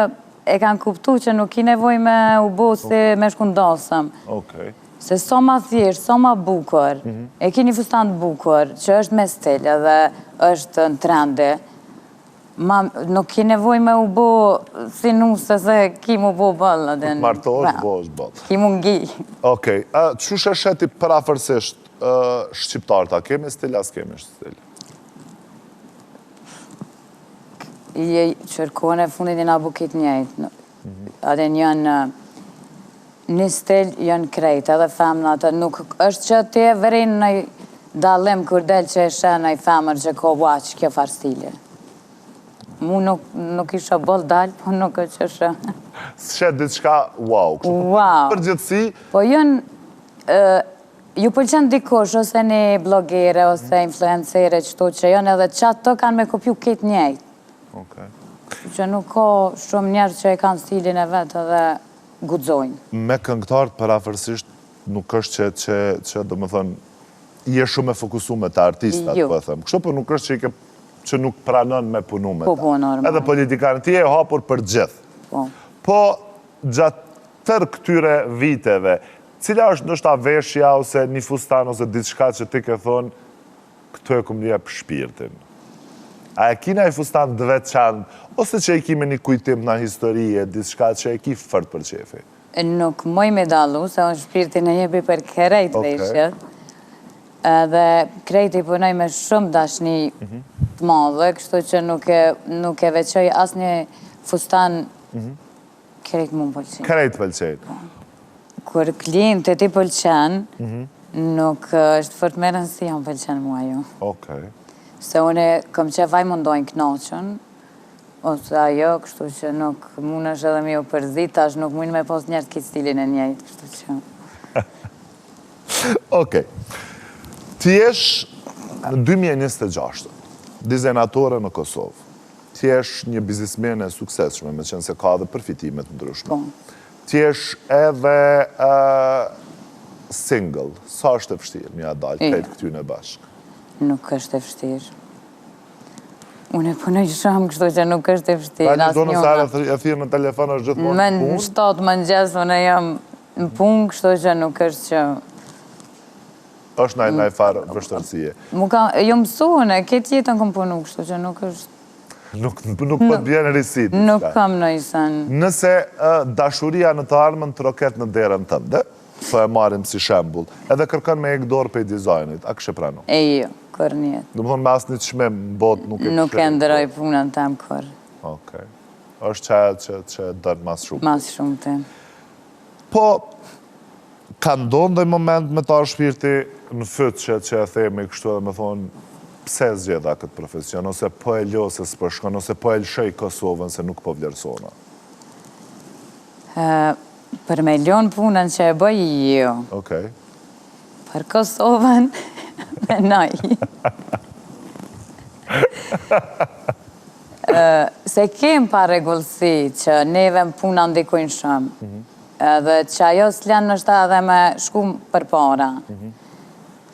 e kanë kuptu që nuk i nevoj me u bo si me shkundasëm.
Okej.
Se so ma thjesht, so ma bukur, e ki një fustan të bukur, që është me stil edhe është në trendi, nuk ki nevoj me u bo si nuse se ki mu bo bëllë.
Martosh, bo është bëllë.
Ki mu ngi.
Okej, që shesheti parafërsisht shqiptarët, a kemi stil, as kemi stil?
Je qërkone fundit i nga bukit njejtë. Ate njën... Një stil janë krejt, edhe femnat, nuk është që ti e vërin në dalim kur del që e shenë në i femër që ko waq kjo farë stili. mu nuk isha bëll dal, po nuk është që shë.
S'shet diçka wow.
Wow.
Përgjithësi,
Po ju pëlqen dikush, ose një blogere, ose influencere, qëto që janë edhe qatë të kanë me kopju këtë njëjtë.
okay.
Që nuk ka shumë njerë që e kanë stilin e vetë edhe guxojnë.
Me këngëtarët parafërsisht nuk është që do më thënë, je shumë e fokusuar të artistat, po e them. Kështu po nuk është që nuk pranon me punu me ta.
Po, normal.
Edhe politikanë, ti e hapur për gjithë. Po, gjatë tërë këtyre viteve, cila është ndoshta veshja ose një fustan ose diçka që ti ke thonë, këtu e këmë jep shpirtin. A e kina i fustan të veçantë, ose që e ki me një kujtim në historie, diçka që e ki fërt për qefi?
Nuk moj me dalu, se unë shpirtin e jepi për krejt veshjet. Dhe krejt i punoj me shumë dashni të madhe, kështu që nuk e veçoj asë një fustan krejt mu më pëlqen.
Krejt pëlqen.
Kur klient e ti pëlqen, nuk është fort me rëndësi më pëlqen mua jo.
Okej.
Se une kom që vaj mundojnë knaqën, ose ajo, kështu që nuk mund është edhe mi u përzit, tash nuk mund me pos njerët këtë stilin e njejtë, kështu që...
Okej. Ti jesh në 2026, dizajnatore në Kosovë. Ti jesh një biznismene e suksesshme, me qenë se ka dhe përfitimet ndryshme. Ti jesh edhe single. Sa është e vështirë një adalë, këtë këtyne bashkë?
Nuk është e vështirë. Unë e punoj shumë, kështu që nuk është e vështirë.
Ta një do në sarë e thirë në telefon është gjithmonë në punë?
Në 7 mëngjes, unë jam në punë, kështu që nuk është që...
është naj farë vështërësie.
Jo mësune, këtë jetën këm punu, kështu që nuk është...
Nuk po të bjenë risit.
Nuk kam nëjësën.
Nëse dashuria në të armën të roket në derën tënde, po e marim si shembull, edhe kërkën me ek dorë për dizajnit, a kështë pranu?
E jo, kër njetë.
Dë më thonë me asë një të shmem botë nuk e kështë?
Nuk e ndëroj punën të më kër.
Okej. është që dërë mas shumë.
Mas shumë të.
Po, ka ndonë dhe moment me ta shpirti në fytë që e themi kështu edhe me thonë, pse zgjeda këtë profesion, ose po e lo se s'përshkon, ose po e lëshoj Kosovën se nuk po vlerësona?
Për me ljonë punën që e bëj, jo.
Okej.
Për Kosovën, menoj. Se kem pa regullësi që neve më puna ndikojnë shumë, edhe që ajo s'len nështë edhe me shku për para.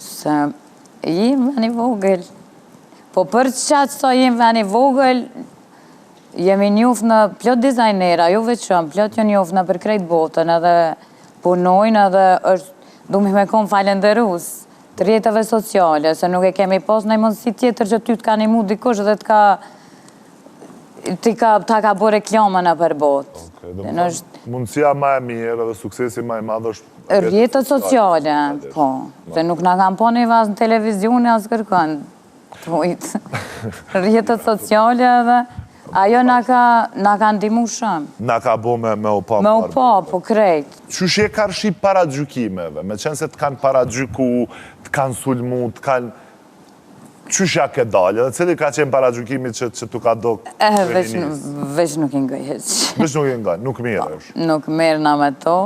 Se jem veni vogël. Po për qatë sa jem veni vogël, jemi njuf në plot dizajnera, ju veçëm, plot jo njuf në për krejt botën, edhe punojnë edhe është, du me kom falenderus të rjetëve sociale, se nuk e kemi pas në mundësi tjetër që ty t'ka një mu dikush dhe ta ka bo reklamën e për botë.
Mundësia ma e mirë dhe suksesi ma e madhë është...
Rjetët sociale, po. Se nuk nga kam po një vazë në televizion e asë kërkën. Rjetët sociale dhe ajo nga ka ndimu shumë.
Nga ka bo me u pa.
Me u pa, po krejt.
Qëshje ka rëshi para gjykimeve, me qenë se të kanë para gjyku, të kanë sulmu, të kanë... Qëshja ke dalë, dhe cili ka qenë para gjykimit që të ka do...
Veç nuk i ngoj heq.
Veç nuk i ngoj, nuk mirë është.
Nuk mirë na me to.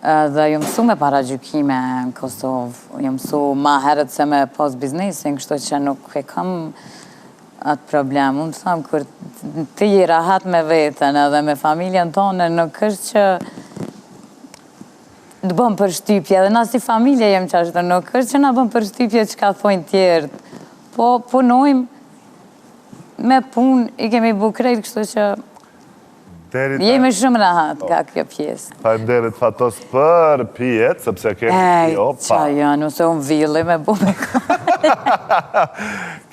Dhe ju mësu me para gjykime në Kosovë. Ju mësu ma herët se me pas biznesin, kështu që nuk e kam atë problem. Unë të thamë, kur ti i rahat me vetën edhe me familjen tonë, nuk është që të bëm për shtypje, dhe na si familje jem qashtë, nuk është që na bëm për shtypje që ka thojnë tjertë. Po punojmë me punë, i kemi bukrejt, kështu që jemi shumë rahat nga kjo pjesë.
Faleminderit Fatos për pijet, sepse kemi jo pa.
Qa janë, ose unë vili me bu me kërë.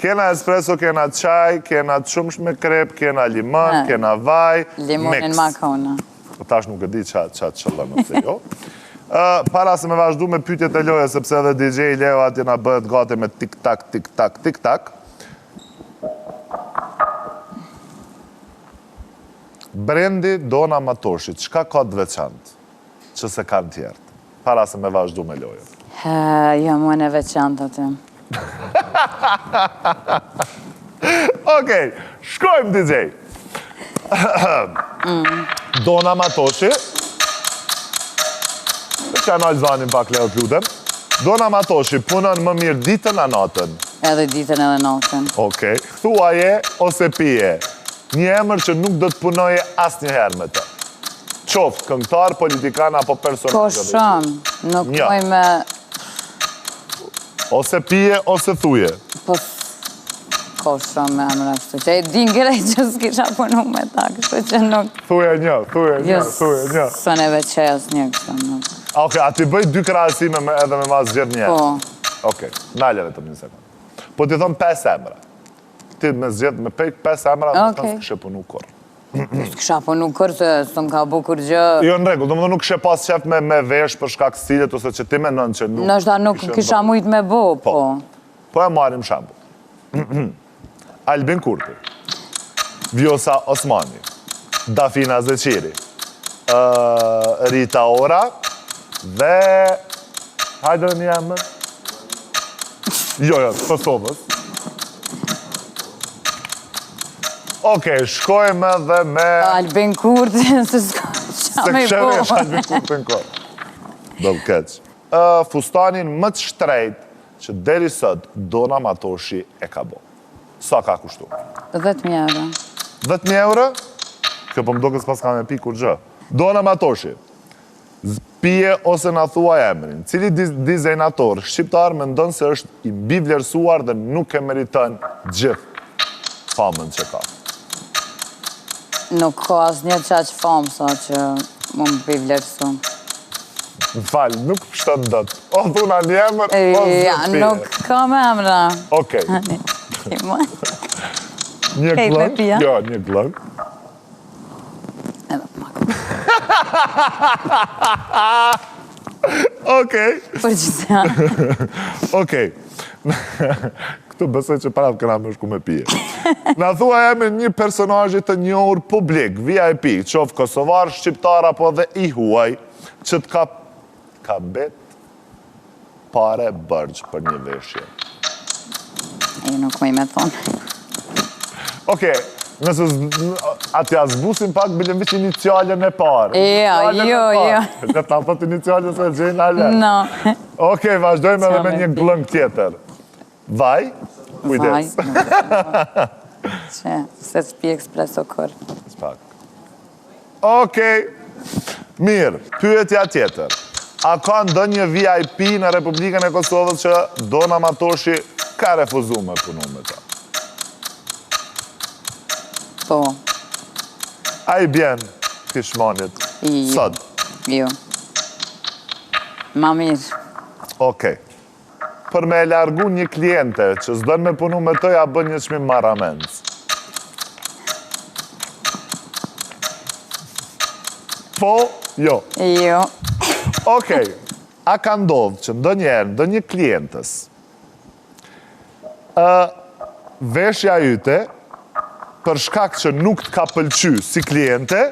Kena espresso, kena qaj, kena qumsh me krep, kena limon, kena vaj, mix.
Limonin makona.
Tash nuk e di qatë qëllën ose jo. Para se me vazhdu me pytjet e loje, sepse edhe DJ Leo ati nga bëhet gati me tik-tak, tik-tak, tik-tak. Brendi Dona Matoshit, qka ka të veçantë që se kanë tjertë? Para se me vazhdu me loje.
Jo, më në veçantë atë.
Okej, shkojmë DJ. Dona Matoshi. Që janë alzanin pak leo t'lutem. Dona Matoshi punon më mirë ditën a natën?
Edhe ditën edhe natën.
Okej. Thuaje ose pije një emër që nuk do të punoje asnjëherë me të. Qoftë këngëtar, politikan apo personazh.
Ko shumë, nuk
Një.
moj me...
Ose pije ose thuje.
Po, ko shumë me emra kështu, që e din grej që s'kisha punu me ta, kështu që nuk...
Thuje një.
Sën e veqejas një kështu, nuk...
Okej, a ti bëj 2 krahasime edhe me mas zgjedh një?
Po.
Okej, nale vetëm një sekundë. Po ti thon 5 emra. Ti me zgjedh me 5 emra,
Okej.
s'kishe punu kur.
S'kisha punu kur se s'm ka bu kur gjë...
Jo, në rregull, domethënë nuk kishe pas qef me vesh për shkak stilit ose që ti menon që nuk...
Nështë nuk kisha mujt me bo, po.
Po e marim shembull. Albin Kurti, Vjosa Osmani, Dafina Zeqiri, Rita Ora dhe... Hajde një emër? Jo, Kosovës. Okej, shkojmë edhe me...
Albin Kurti, se s'ka qa me
Se
bo.
këshevesh Albin Kurti në kohë. Do të keq. Fustanin më të shtrejt që deri sot Dona Matoshi e ka bo. Sa ka kushtu?
10.000 euro.
10.000 euro? Kjo po më do kësë pas ka me pi kur gjë. Dona Matoshi, pije ose na thua emrin, cili dizajnator shqiptar me ndonë se është i mbi vlerësuar dhe nuk e meriton gjithë famën që ka.
Nuk ka as një qaq famë, sa që më mbi vlerësu.
Më falë, nuk pështën dëtë. O thuna një emër, o
Ja,
zë pije.
nuk ka me emra.
Okej. Një
Kejt me
glëng?
pija?
Jo, një glëng.
Edhe pak.
Okej.
Për gjitha.
Okej. Këtu besoj që prapë këna me shku me pije. Na thua emrin një personazhi të njohur publik, VIP, qof kosovar, shqiptar apo dhe i huaj, që të ka bet pare bërgjë për një veshje.
E nuk me i me thonë.
Okej, nëse atja zbusin pak, bilem vëq inicialën e parë.
Ja, jo.
Këtë ta thot inicialën se gjenë ale.
No.
Okej, vazhdojmë edhe me një glëng tjetër. Vaj,
Vaj,
kujdes.
që se s'pi ekspreso kur.
Spak. Okej, mirë, pyetja tjetër. A ka ndonjë VIP në Republikën e Kosovës që Dona Matoshi ka refuzu me punu me ta?
Po,
A i bjen kishmonit
Jo.
sot?
jo. Ma mirë.
Okej. Për me largu një kliente që s'don me punu me të, ja bën një çmim marramendës. Po, jo.
Jo.
Okej. A ka ndodhë që ndonjëherë, ndonjë klientës, veshja yte, për shkak që nuk të ka pëlqy si kliente,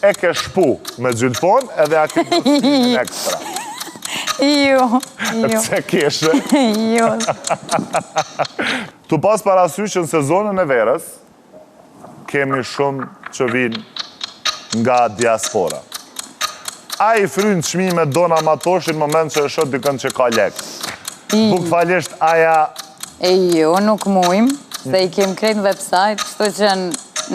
e ke shpu me gjylfon edhe a ke bërë ekstra.
Jo.
Se keshe.
Jo.
Tu pas parasysh që në sezonën e verës, kemi shumë që vinë nga diaspora. A i frynë çmime Dona Matoshi në moment që e shot dikën që ka lek. Bukfalisht aja...
Jo, nuk mujmë, se i kem krejt në website, kështu që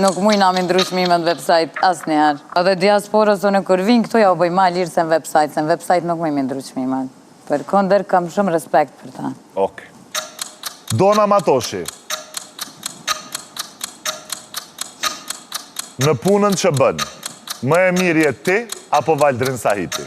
nuk mujnë am indru çmimet në website asë njerë. Edhe diasporës unë kur vinë këtu ja u bëj ma lirë se në website nuk mujmë indru çmimet. Për kondër kam shumë respekt për ta.
Okej. Dona Matoshi, në punën që bën, më e mirë je ti apo Valdrin Sahiti?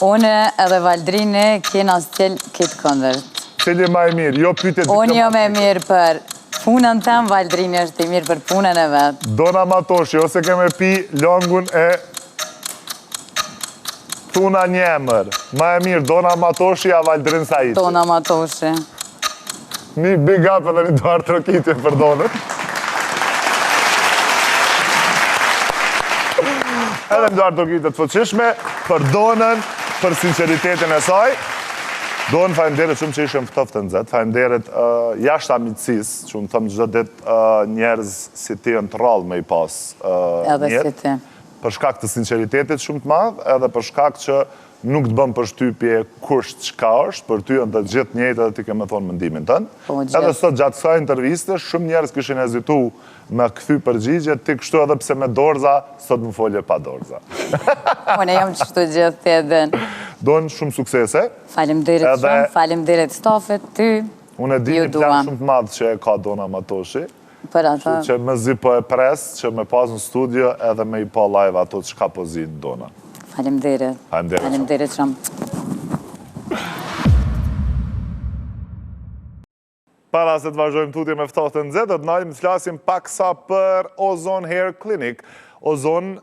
Une edhe Valdrine kena stjel kitë kondër.
Cili më e mirë, jo pyetje
Unë jo me mirë për punën tem, Valdrini është i mirë për punën e vetë.
Dona Matoshi, ose keme pi longun e thuna një emër. Ma e mirë, Dona Matoshi a Valdrin Sahiti.
Dona Matoshi.
Një big up edhe një duar trokitje për Donët. Edhe një duar trokitje të fëqishme për Donën, për sinceritetin e saj. Donë faleminderit shumë që ishëm ftoftë të nxehtë, faleminderit jashtë amicësisë, që unë thëmë çdo ditë njerëz si ti në të rrallë me i pas
Edhe si ti.
për shkak të sinqeritetit shumë të madh, edhe për shkak që nuk të bëm përshtypje kush çka është, për ty janë të gjithë njëjtë edhe ti ke më thonë mendimin tënd. Edhe sot gjatë kësaj interviste shumë njerëz kishin hezituar me kthy përgjigje, ti kështu edhe pse me dorza, sot më folje pa dorza.
Unë jam kështu gjithë ti edhe.
Donë shumë suksese.
Faleminderit shumë, faleminderit stafit, ty.
Unë e di një plan shumë të madh që e ka Dona Matoshi.
Për ata.
Që më zi po e pres, që me pas në studio edhe me i pa live ato që ka po zinë Dona.
Faleminderit. Faleminderit shumë.
Para se të vazhdojmë tutje me ftoftë të nxehtë, do të ndalim të flasim paksa për Ozone Hair Clinic. Ozone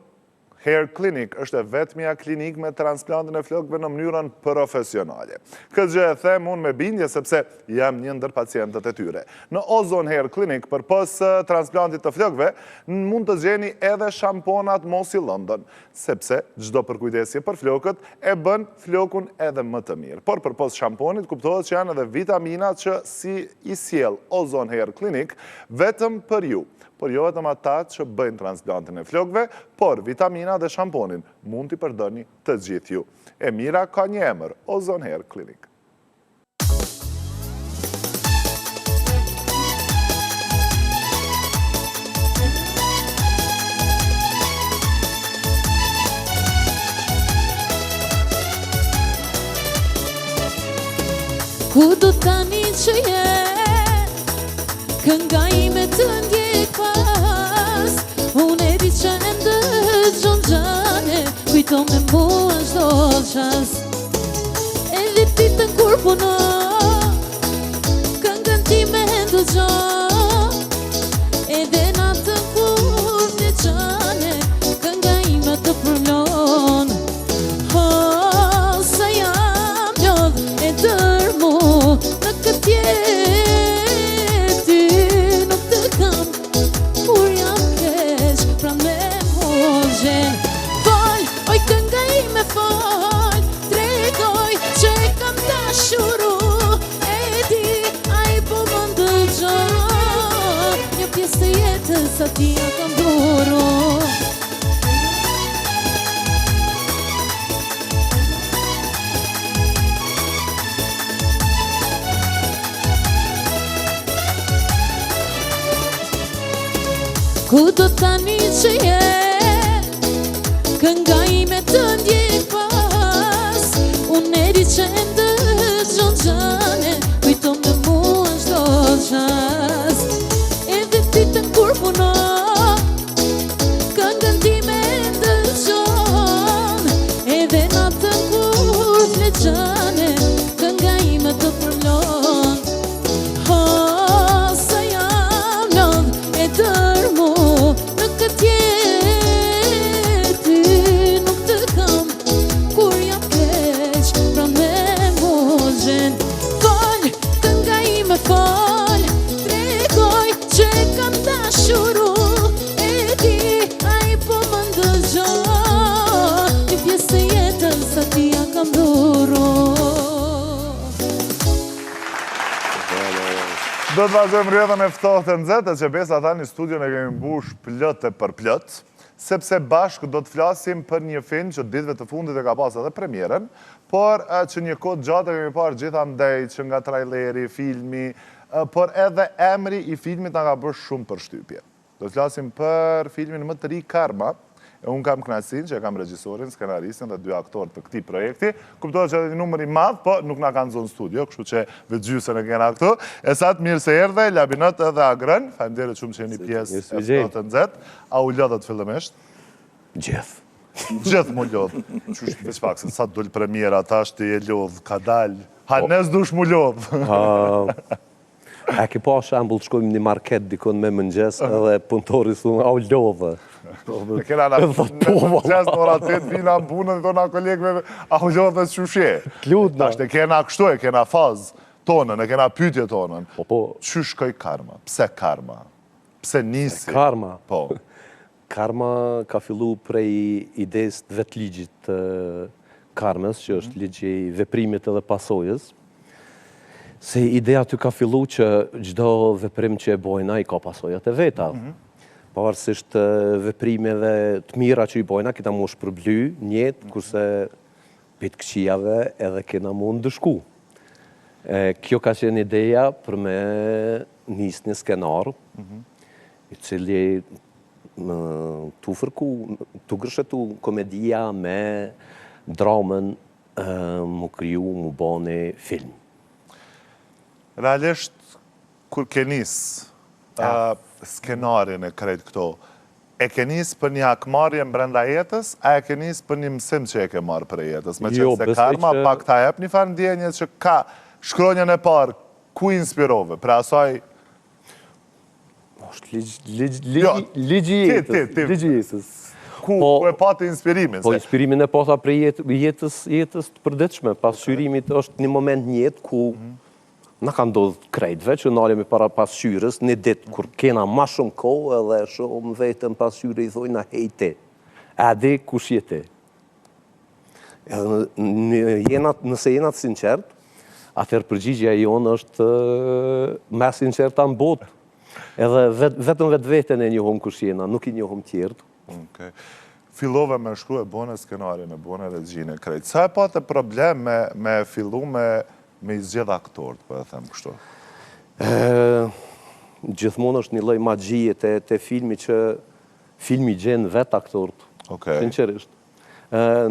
Hair Clinic është e vetmja klinik me transplantën e flokëve në mënyrën profesionale. Këtë gjë e them unë me bindje sepse jam një ndër pacientët e tyre. Në Ozone Hair Clinic, përpos transplantit të flokëve, mund të gjeni edhe shamponat Mossy London, sepse çdo përkujdesje për flokët e bën flokun edhe më të mirë. Por përpos shamponit kuptohet që janë edhe vitaminat që si i sjell Ozone Hair Clinic vetëm për ju. Por jo vetëm ata që bëjnë transplantin e flokëve, por vitamina dhe shamponin mund t'i përdorni të gjithë ju. E mira ka një emër, Ozone Hair Clinic.
Ku do tani që kënga ime të ndjek pas, unë e di që e ndëgjon gjane, kujto me mua çdo qas. Edhe ditën kur puno, këngën time ndëgjon, edhe natën kur vjeçane, kënga ime të përmlon. Sa jam lodh e dërmu në këtë jetë, sa ti ja kam duru. Ku do tani që kënga ime të ndjek pas, unë e di që e ndëgjon gjane, kujto me mua çdo qas. Edhe ditën kur puno, këngën time ndëgjon, edhe natën kur vleçane, kënga ime të përmlon. Sa jam lodh e dërmu në këtë jetë, nuk të kam kur jam keq, pra me muzhen. Fol, kënga ime fol, tregoj që kam dashuru, e di ai po më ndëgjon, një pjesë e jetën sa ti ja kam duru.
Do të vazhdojmë rrjedhën e ftoftë të nxehtë, që besa tani studion e kemi mbush plot e për plot, sepse bashkë do të flasim për një film që ditëve të fundit e ka pas edhe premierën, por që një kohë gjatë e kemi parë gjithandej që nga traileri, filmi, por edhe emri i filmit nga ka bërë shumë përshtypje. Do të flasim për filmin më të ri Karma, e unë kam kënaqësinë që e kam regjisorin, skenaristin dhe 2 aktorë të këtij projekti. Kuptohet që edhe një numër i madh, po nuk na kanë zonë studio, kështu që veçgjysën e kena këtu. E sa të mirë se erdhe, Labinot edhe Agrën, faleminderit shumë që jeni pjesë e ftoftë të nxehtë. A u lodhët fillimisht?
Gjithë.
Gjithë mu lodhë. Qysh veç pak, se sa të dul premiera, tash ti e lodhë, ka dalë. Hanes dush mu lodhë.
A ki pa shambull të shkojmë një market dikon me mëngjes edhe punëtori thunë, a u lodhë.
E kena në mëngjes në ora 8 vina në punën dhe tona kolegëve, a u lodhë dhe qëshje.
Kludna.
Tash e kena kështu, e kena fazë tonën, e kena pytje tonën. Qysh shkoj Karma? Pse Karma? Pse nisi?
Karma?
Po.
Karma ka fillu prej ides të vetë ligjit të Karmës, që është ligji i veprimit edhe pasojës. Se ideja ty ka fillu që gjdo veprim që e bojna i ka pasojat e veta. Pavarësisht veprimeve të mira që i bojna, kita mu shpërbly njetë, kurse pit këqijave edhe kena mu ndëshku. Kjo ka qenë ideja për me njës një skenar, i cili tu fërku, tu gërshetu komedia me dramën, mu kriju, mu bane film.
Realisht, kur ke nis skenarin e krejt këto, e ke nis për një akmarje brenda jetës, a e ke nis për një mësim që e ke marrë për jetës? Me që se karma pak ta jep një farë ndjenje që ka shkronjën e parë, ku inspirove? Pra asaj...
është ligji jetës.
Ku e pati inspirimin?
Po, inspirimin e pata për jetës të përdetshme. Pasqyrimit është një moment një jetë ku na ka ndodhë krejtve që nalemi para pasqyrës, një ditë kur kena ma shumë kohë edhe shumë vetëm pasqyre i thojna hejte. Adi kush jete? Nëse jena të sinqert, atër përgjigja jonë është me sinqerta në botë. Edhe vetëm vetën e njohëm kush jena, nuk i njohëm tjertë.
Fillove me shkru e bone skenarin, e bone regjine krejt. Sa e patë problem me fillu me i zgjedh aktorët, po e them kështu?
Gjithmonë është një lloj magjie te filmi që filmi gjen vet aktorët. Sinqerisht.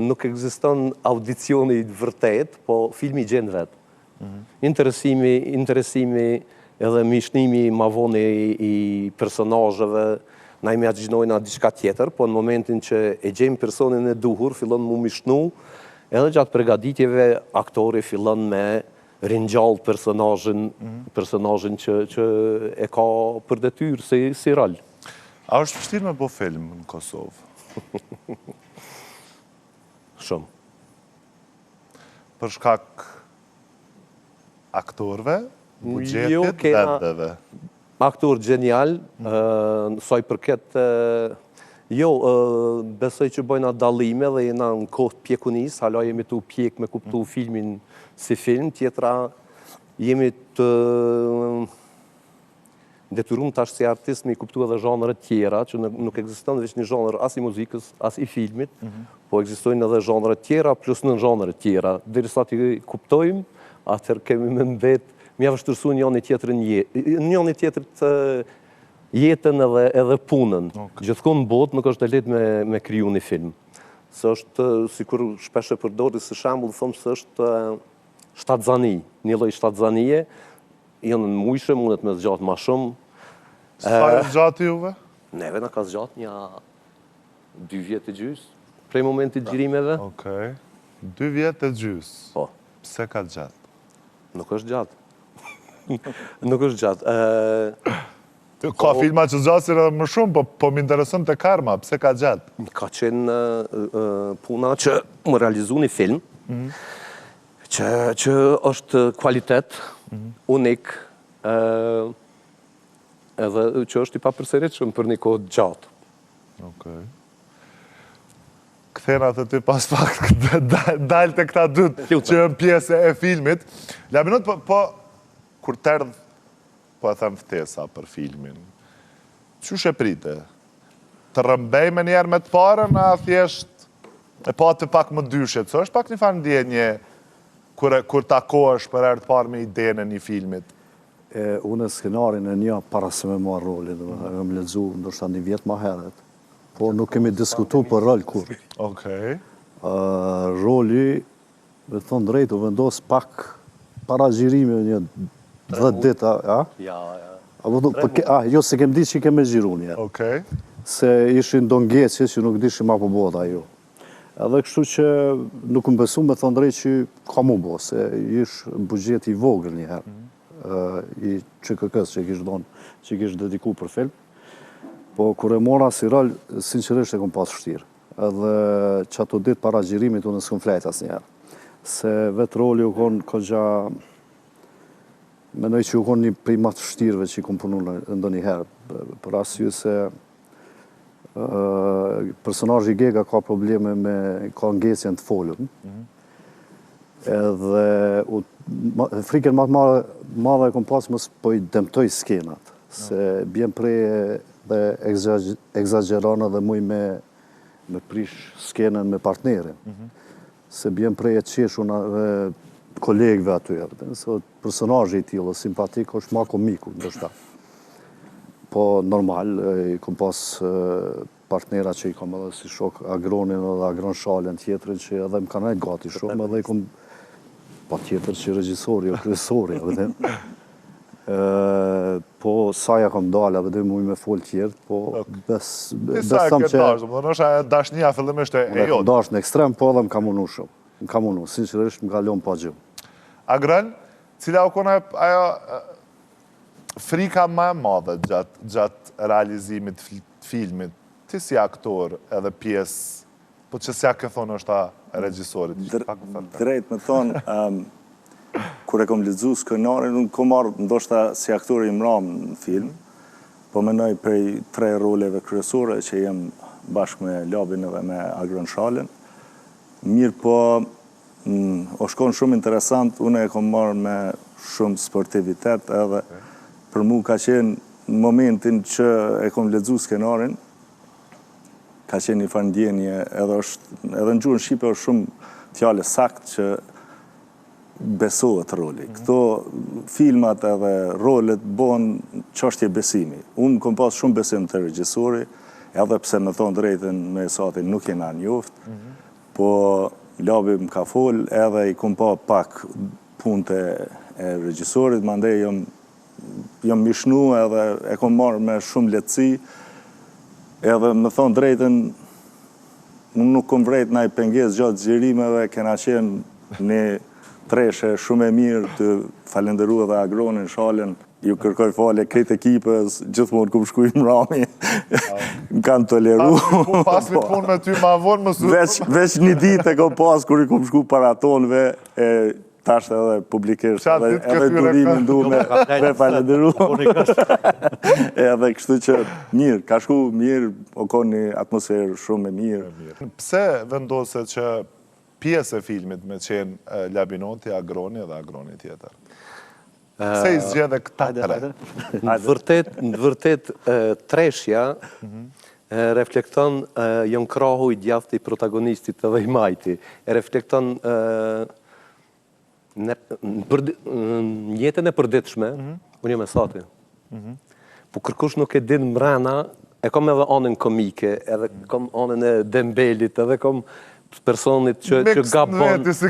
Nuk ekziston audicioni i vërtet, po filmi gjen vet. Interesimi edhe mishnimi ma vonë i personazheve na imagjinojna diçka tjetër, po në momentin që e gjejmë personin e duhur, fillon mu mishnu, edhe gjatë përgatitjeve aktori fillon me ringjall personazhin që e ka për detyrë si rol.
A është vështirë me bo film në Kosovë?
Shumë.
Për shkak aktorëve, buxhetit, vendeve?
Aktor genial, soj përket... besoj që bojna dallime dhe jena në kohë pjekunis, hala jemi të pjek me kuptu filmin si film, tjetra jemi të detyrum tash si artist me i kuptu edhe zhanret tjera, që nuk ekziston veç një zhanr as i muzikës, as i filmit, po ekzistojnë edhe zhanret tjera, plus në zhanret tjera. Derisa t'i kuptojmë, atër kemi me mbet, mja vështërsu njëni tjetër të jetën edhe punën. Gjithkohë në botë nuk është e lehtë me kriju një film. Së është, si kur shpesh e përdori, së shambull, thëmë së është shtatzani, një lloj shtatzanie, janë në mujshë, mundet me zgjatë ma shumë.
Sa e zgjatë juve?
Neve na ka zgjatë një 2 vjetë e gjys, prej momentit gjirimeve.
2 vjetë e gjys.
Po.
Pse ka gjatë?
Nuk është gjatë. Nuk është gjatë.
Ka filma që zgjasir edhe më shumë, po më intereson të karma, pse ka gjatë?
Ka qenë puna që më realizu një film, që është kvalitet, unik, edhe që është i papërsëritshëm për një kohë gjatë.
Kthena të ty pas pak, dalë të këta dytë që jënë pjesë e filmit. Laminot, po, kur tërdh, po e them ftesa për filmin, qysh e prite? Të rëmbej me njerë me të parën, a thjesht e pa të pak më dyshet? So është pak një farë ndjenje kur takohesh për herë të parë me idenë e një filmit?
Unë skenarin e një para se me marrë rolin, e më lexu ndoshta 1 vjet më herët, por nuk kemi diskutu për rol kur. Roli, me thonë drejt, u vendos pak para gjirimi një 10 ditë, jo, se kem ditë që kem e gjiru njerë. Se ishin do ngjecje që nuk dishim apo bota jo. Edhe kështu që nuk më besu me thonë drejt që ka mu bo, se ish buxhet i vogël njëherë, i QKK-s që kish dediku për film. Po, kur e mora si rol, sinqerisht e kom pas vështirë. Edhe që ato ditë para gjirimit unë s'kom flejt asë njerë. Se vetë roli u konë këgja... Menoj që u konë një prej matë vështirëve që i kom punu ndo njëherë. Për asyë se personazhi Gega ka probleme me ka ngjecjen të folën. Edhe frikën më të madhe e kom pas mos po i dëmtoj skenat, se bjen prej dhe egzageron edhe muj me prish skenën me partnerin. Se bjen prej e qeshun kolegëve aty. Se personazhi i tillë, simpatik, është ma komiku, ndoshta. Po normal, i kom pas partnera që i kom edhe si shok Agronin edhe Agron Shalen tjetërin që edhe më kanë nejtë gati shumë edhe i kom pa tjetër që regjisori o kryesori. Po saja kom dalë, edhe mu me folë tjertë, po besam që...
Nështë dashnia fillimisht e jotë.
Dash në ekstrem, po edhe më kam unu shumë. Më kam unu, sinqerisht më kalon pa gjumë.
Agron, cila u kona ajo frika ma e madhe gjatë realizimit filmit, ti si aktor edhe pjesë, po që si a ke thonë është ta regjisorit?
Drejt me thonë, kur e kom lexu skenarin, unë kom marrë ndoshta si aktor i mram në film, po menoj prej 3 roleve kryesore që jem bashkë me Labin edhe me Agron Shalen. Mirë po, o shkon shumë interesant, unë e kom marrë me shumë sportivitet edhe për mu ka qenë në momentin që e kom lexu skenarin, ka qenë një farëndjenje edhe në gjuhën shqipe është shumë fjale sakt që besohet roli. Këto filmat edhe rolet bon çështje besimi. Unë kom pas shumë besim të regjisori, edhe pse me thonë drejten me satin nuk jena njoft, po Labi më ka fol edhe i kom pa pak punët e regjisorit, mandej jom mishnu edhe e kom marrë me shumë lehtësi, edhe me thonë drejten, unë nuk kom vrejt na i penges gjatë zgjerimeve, kena qenë një treshe shumë e mirë të falenderu edhe Agronin, Shalen, ju kërkoj fale krejt ekipës, gjithmonë kum shku i mrami, më kanë toleru.
Pas një punë me ty ma vonë më surë.
Veç një ditë e kom pas, kur i kum shku paratonve, tash edhe publikisht, edhe durimin du me falenderu. Edhe kështu që mirë, ka shku mirë, o konë një atmosferë shumë e mirë.
Pse vendose që pjesë e filmit me qenë Labinoti, Agroni dhe Agroni tjetër? Pse i zgjedhe këta 3?
Në vërtet, treshja reflekton jon krahu i djathtë i protagonistit edhe i majti. E reflekton jetën e përditshme, unë jam e sati. Po kërkush nuk e din mrena, e kom edhe anën komike, edhe kom anën e Dembelit, edhe kom personit që gabon. Do të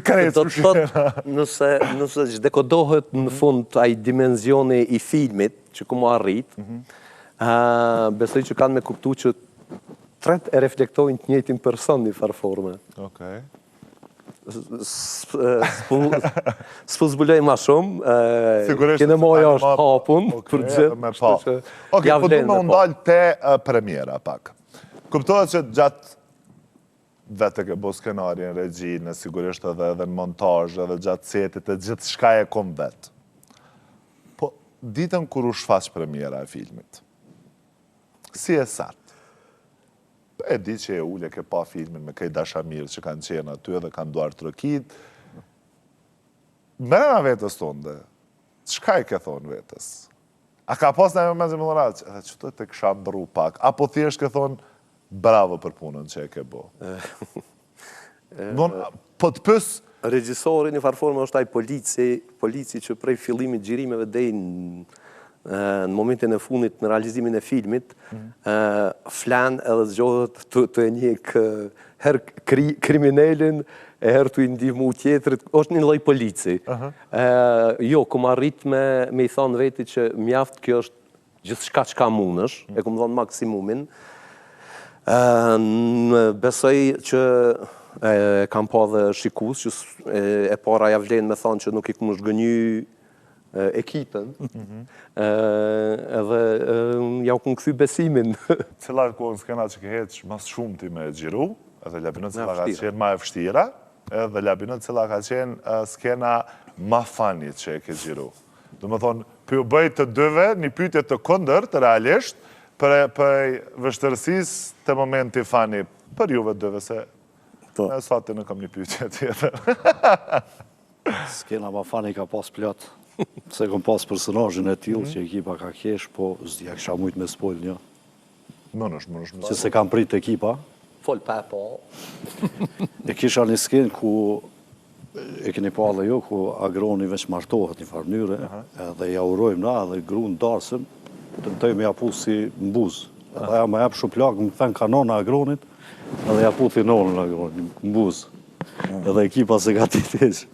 thotë, nëse zhdekodohet në fund ai dimensioni i filmit që ku mu arrit, besoj që kanë me kuptu që 3 e reflektojnë të njëjtin person një farforme.
Okej.
S'po zbuloj ma shumë, kinemoja është hapun për gjithë.
Okej, po du me ndalë te premiera pak. Kuptohet që gjatë vetë ke bo skenarin, regjinë, sigurisht edhe në montajë, edhe gjatë setit, e gjithë shka e kom vetë. Po, ditën kur u shfaq premiera e filmit, si e sartë? E di që e ule ke pa filmin me kej dashamir që kanë qenë aty edhe kanë duar të rëkit. Mërëna vetës tonë, qka i ke thonë vetës? A ka pas në e me zë më dhërat, edhe që të kësha ndru pak, apo thjesht ke thonë, bravo për punën që e ke bo. Po të pës...
Regjisori një farforme është ai polici që prej fillimit gjirimeve dej në momentin e fundit në realizimin e filmit, flan edhe zgjohet të e njek her kriminelin, e her të i ndihmu tjetërit, është një lloj polici. Jo, kum arrit me i thonë veti që mjaft kjo është gjithçka që ka munësh, e kum thonë maksimumin. Besoj që kam pa dhe shikus, që e para ja vlen me thonë që nuk i kumë shgënyu ekipën, edhe ja u kumë këthy besimin.
Cila kohën skena që ke heq mas shumë ti me gjiru, edhe Labinot cila ka qenë ma e vështira, edhe Labinot cila ka qenë skena ma fanit që e ke gjiru. Do më thonë, për ju bëjt të dëve një pyetje të kondër, të realisht, për vështërësis të momenti fani, për juve dëve se e sati në kam një pyetje tjetër.
Skena ma fani ka pas plot. Se kom pas personazhin e tillë që ekipa ka kesh, po s'dia kisha mujt me spoil një.
Mënesh.
Që se kam prit ekipa.
Fol pa po.
E kisha një skenë ku e keni pa dhe jo, ku agroni veç martohet një farë mënyre, edhe ja urojmë na, dhe grunë darsëm, të mëtojmë ja pu si mbuz. Edhe ja ma jap shuplak, më thënë kanona agronit, edhe ja pu thinonën agronit, mbuz. Edhe ekipa se ka titesh.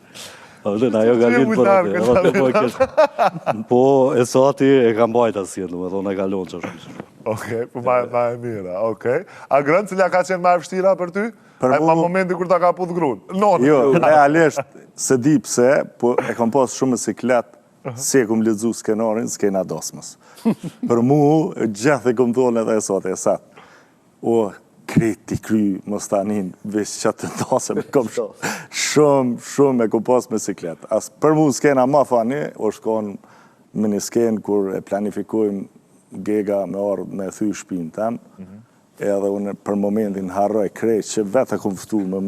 Ajo ka linë për atë. Po, e sati e kam bajta si e thonë e kalon që është.
Okej, po ma e mira, okej. A grënë cila ka qenë ma e vështira për ty? Ma momenti kur ta ka puth grunë?
Jo, realisht, se di pse, po e kam pas shumë siklet, si e kom lexu skenarin, skena dosmës. Për mu, gjithë e kom thonë edhe e sot e satë. O, kreti kry, mos tanin, veç që të dasëm, kom shumë e kom pas me siklet. As për mu skena ma fani, është konë me një skenë kur e planifikojmë Gega me orë me thy shpinë tem, edhe unë për momentin harroj krejt që vetë e kom fëtu me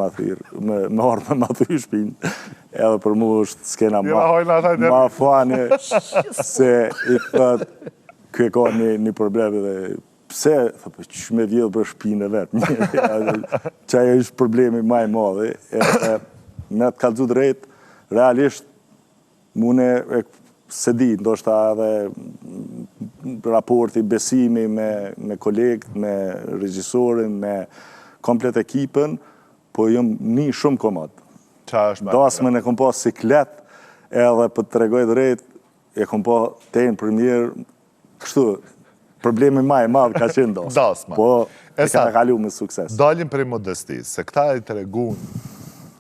orë me ma thy shpinë, edhe për mu është skena ma fani, se i thët, kë ka një problem dhe pse, që me vjedhë për shpinë e vetë, që ajo është problemi ma i madhe, me të kalëzu drejt, realisht, mune se di, ndoshta edhe raporti, besimi me kolegët, me regjisorin, me komplet ekipën, po jëm një shumë komod. Dasmën e kom pa siklet, edhe për të regoj drejt, e kom pa tenë premier, kështu, problemi ma e madhë ka qenë dasma. Po, e ka kalu me sukses.
Dalim për i modestis, se këta e të regun,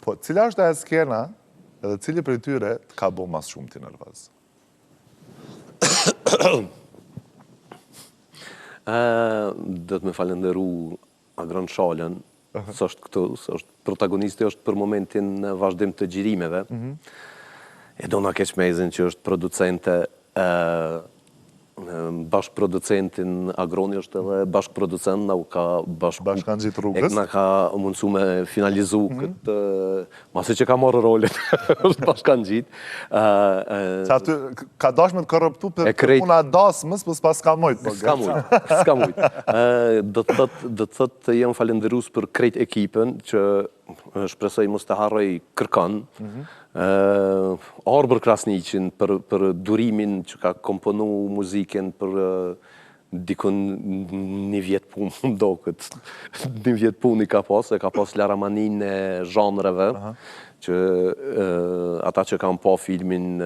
po, cila është e skena, edhe cili për i tyre të ka bo mas shumë të nërvaz?
Do të me falenderu Agron Shalën, së është këtu, së është protagonisti është për momentin në vazhdim të gjirimeve. E do në keqmezin që është producente, bashkëproducentin Agroni është edhe bashkëproducent, na u ka
bashkanxhit rrugës.
Na ka mundësu me finalizu këtë, masi që ka marrë rolet, është bashkanxhit.
Që aty ka dashme të korruptu për puna dasmës, për s'pas ka mujtë.
S'ka mujtë. Do të thëtë jem falenderus për krejt ekipën, që shpresoj mos të harroj kërkan, Arbër Krasniqin për durimin që ka komponu muziken për dikon një vjetë punë më do këtë. Një vjetë punë i ka pas laramanin e zhanreve, që ata që kam pa filmin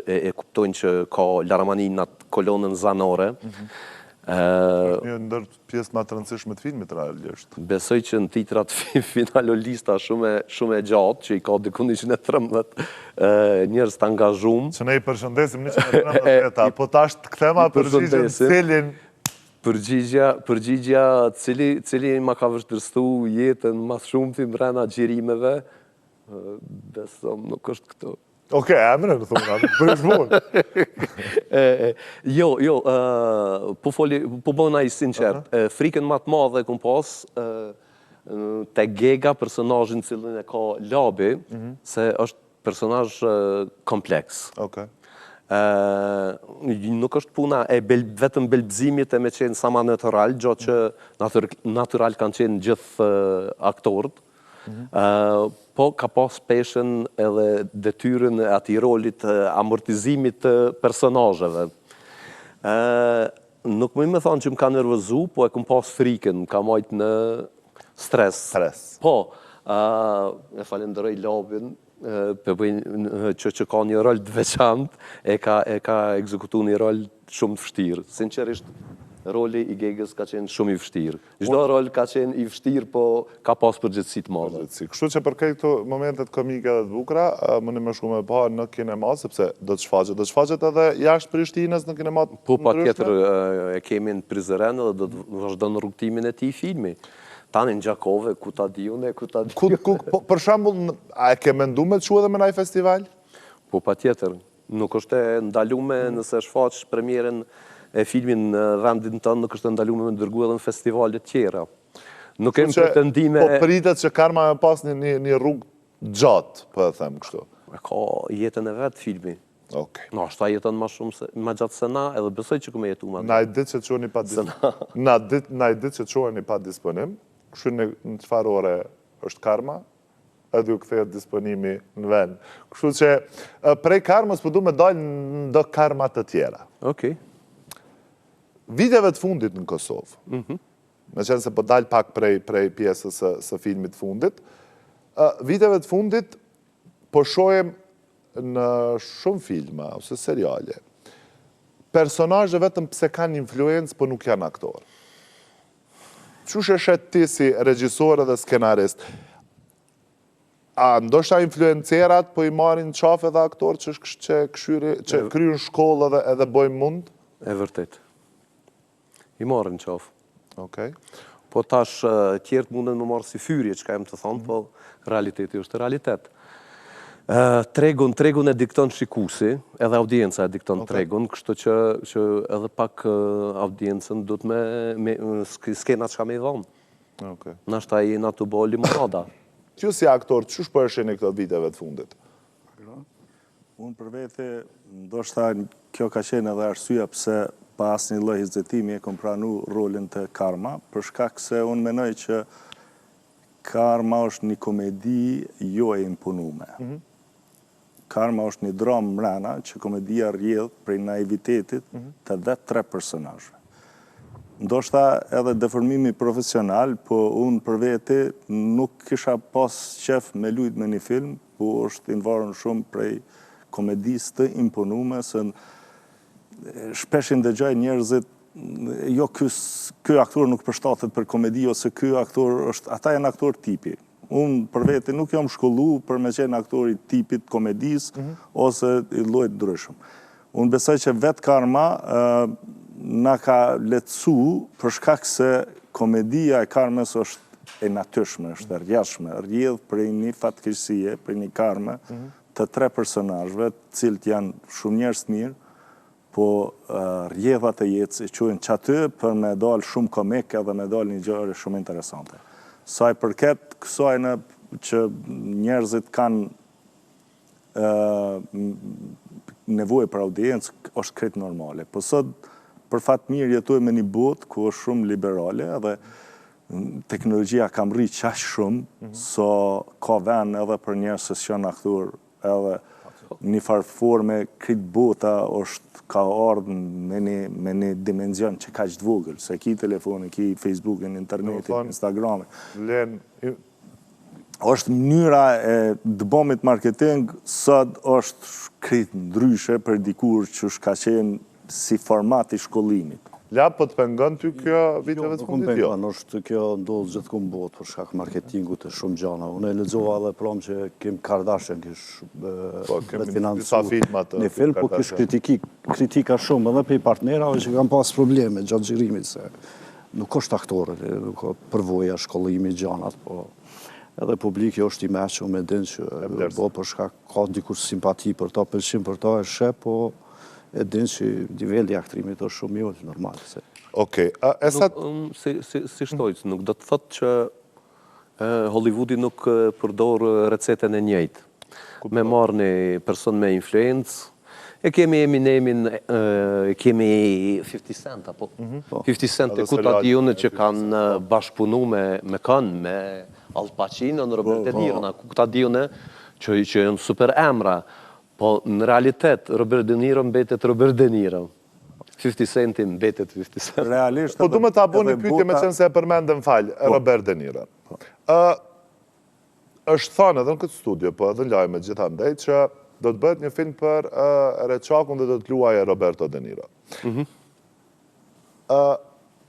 e kuptojnë që ka laramanin në atë kolonën zanore.
Një ndër pjesë ma të rëndësishme të filmit realisht.
Besoj që në titrat finalolista shumë e gjatë, që i ka dikun 113, njerëz të angazhum.
Që ne i përshëndesim 113 veta, po tash të këthema përgjigjen cilin...
Përgjigja cili ma ka vështërstu jetën mas shumë të mbrena gjirimeve, besom nuk është këto.
Oke, emre në thumë, përshmon.
Jo, po bëna i sinqert. Frikën ma të madhe këm pas, te Gega, personazhin cilën e ka Labi, se është personazh kompleks. Nuk është puna e vetëm belbzimit e me qenë sa ma natural, gjo që natural kanë qenë gjithë aktorët, po ka pas peshen edhe detyrën e ati rolit amortizimit të personazheve. Nuk më thonë që më ka nervëzu, po e këm pas frikën, më ka majtë në stres. Po, e falenderoj Labin, që ka një rol të veçant, e ka ekzekutu një rol shumë të vështirë. Sinqerisht, roli i Gegës ka qenë shumë i vështirë. Çdo rol ka qenë i vështirë, po ka pas përgjithësi të madhe.
Kështu që për këto momentet komike dhe të bukura, më në më shumë e pa në kinema, sepse do të shfaqet edhe jashtë Prishtinës në kinema të ndryshme?
Po, pa tjetër e kemi në Prizren dhe do të vazhdo në rrugtimin e ti filmi. Tani në Gjakove, ku ta diune, ku ta diune.
Për shambull, a e ke mendu me të shu edhe me naj festival?
Po, pa tjetër. Nuk është e ndalume nëse shfaq premierën e filmin në vendin tënë, nuk është ndalume me ndërgu edhe në festivalet tjera. Nuk e më pretendime...
Po pritet që karma me pas një rrugë gjatë, po e them kështu.
Ka jetën e vetë filmi.
Okej.
No, ashta jetën ma gjatë se na, edhe besoj që këme jetu ma
Na i ditë që të qoni pa disponim. Na i ditë që të qoni pa disponim, kështu në çfarë ore është karma, edhe ju kthehet disponimi në vend. Kështu që prej karmës po du me dalë në do karma të tjera.
Okej.
Viteve të fundit në Kosovë, me qenë se po dalë pak prej pjesës së filmit fundit, viteve të fundit po shohem në shumë filma ose seriale, personazhe vetëm pse kanë influencë, po nuk janë aktorë. Qush e shet ti si regjisor dhe skenarist? A ndoshta influencerat po i marrin qafë edhe aktorë që kryen shkollë edhe bojnë mund?
E vërtet. I marrin qafë.
Okej.
Po tash tjertë mundën më marrë si fyrje, që ka jem të thonë, po realiteti është realitet. Tregun e dikton shikusi, edhe audienca e dikton tregun, kështu që edhe pak audiencën do të me skena që ka me i dhonë. Nashta i na të boli më rada.
Ju si aktor, çush po e shihni këto viteve të fundit?
Unë për vete, ndoshta kjo ka qenë edhe arsyeja pse pa asnjë lloj hezitimi e kom pranu rolin të Karma, për shkak se unë menoj që Karma është një komedi jo e imponume. Karma është një dramë mrena që komedia rrjedh prej naivitetit të dhe 3 personazhe. Ndoshta edhe deformimi profesional, po unë për vete nuk kisha pas qef me lujt me një film, po është invarën shumë prej komedisë të imponume, se shpeshin dëgjoj njerëzit, jo ky aktor nuk përshtatet për komedi, ose ky aktor është, ata janë aktor tipi. Unë për vete nuk jam shkollu për me qenë aktori tipit komedis, ose i llojit ndryshëm. Unë besoj që vetë Karma na ka lehtësu për shkak se komedia e Karmës është e natyrshme, është e rrjedhshme, rrjedh prej një fatkeqësie, prej një karme të 3 personazhve, të cilët janë shumë njerëz mirë, po rrjedhat e jetës i quajnë çaty për me dalë shumë komik edhe me dalë një gjë shumë interesante. Sa i përket kësajna që njerëzit kanë nevojë për audiencë, është krejt normale. Po sot, për fat mirë, jetojmë në një botë ku është shumë liberale, edhe teknologjia ka mri qaq shumë, so ka vend edhe për njerëz që janë aktor, edhe një farë forme, krejt bota ka ardhur me një dimension që ka që vogël, se ki telefonin, ki Facebookin, internetin, Instagramin. Është mënyra e dëbomit marketing, sot është krejt ndryshe për dikur që ka qenë si format i shkollimit.
Lap, po të pengon ty kjo viteve të fundit? Jo,
është kjo ndodhë gjithkumë botë për shkak marketingut e shumë gjana. Unë e lexova edhe prom që Kim Kardashian kish
disa filma të
një film, po kish kritika shumë edhe për partnerave që kanë pas probleme gjatë xhirimit, se nuk është aktore, nuk ka përvoja shkollimi gjanat, po edhe publiki është i mëshëm me din që për shkak ka dikur simpati për ta, pëlqim për ta e shep, po e din që nivelli i aktrimit është shumë jo, normal.
Okej.
Si shtojtë, nuk do të thotë që Hollywoodi nuk përdor recetën e njëjtë. Me marrë një person me influencë, e kemi Eminemin, e kemi 50 Cent, apo? 50 Cent e kuta dionë që kanë bashkëpunu me kanë, me Al Pacino, në Robert De Niro, kuta dionë që janë super emra. Po në realitet, Robert De Niro mbetet Robert De Niro. 50 Centi mbetet 50 Cent.
Realisht,
po du me ta bo një pyetje me qenë se e përmendëm falë, Robert De Niro. Është thënë edhe në këtë studio, po edhe në lajme gjithandej, që do të bëhet një film për Reçakun dhe do të luajë Roberto De Niro.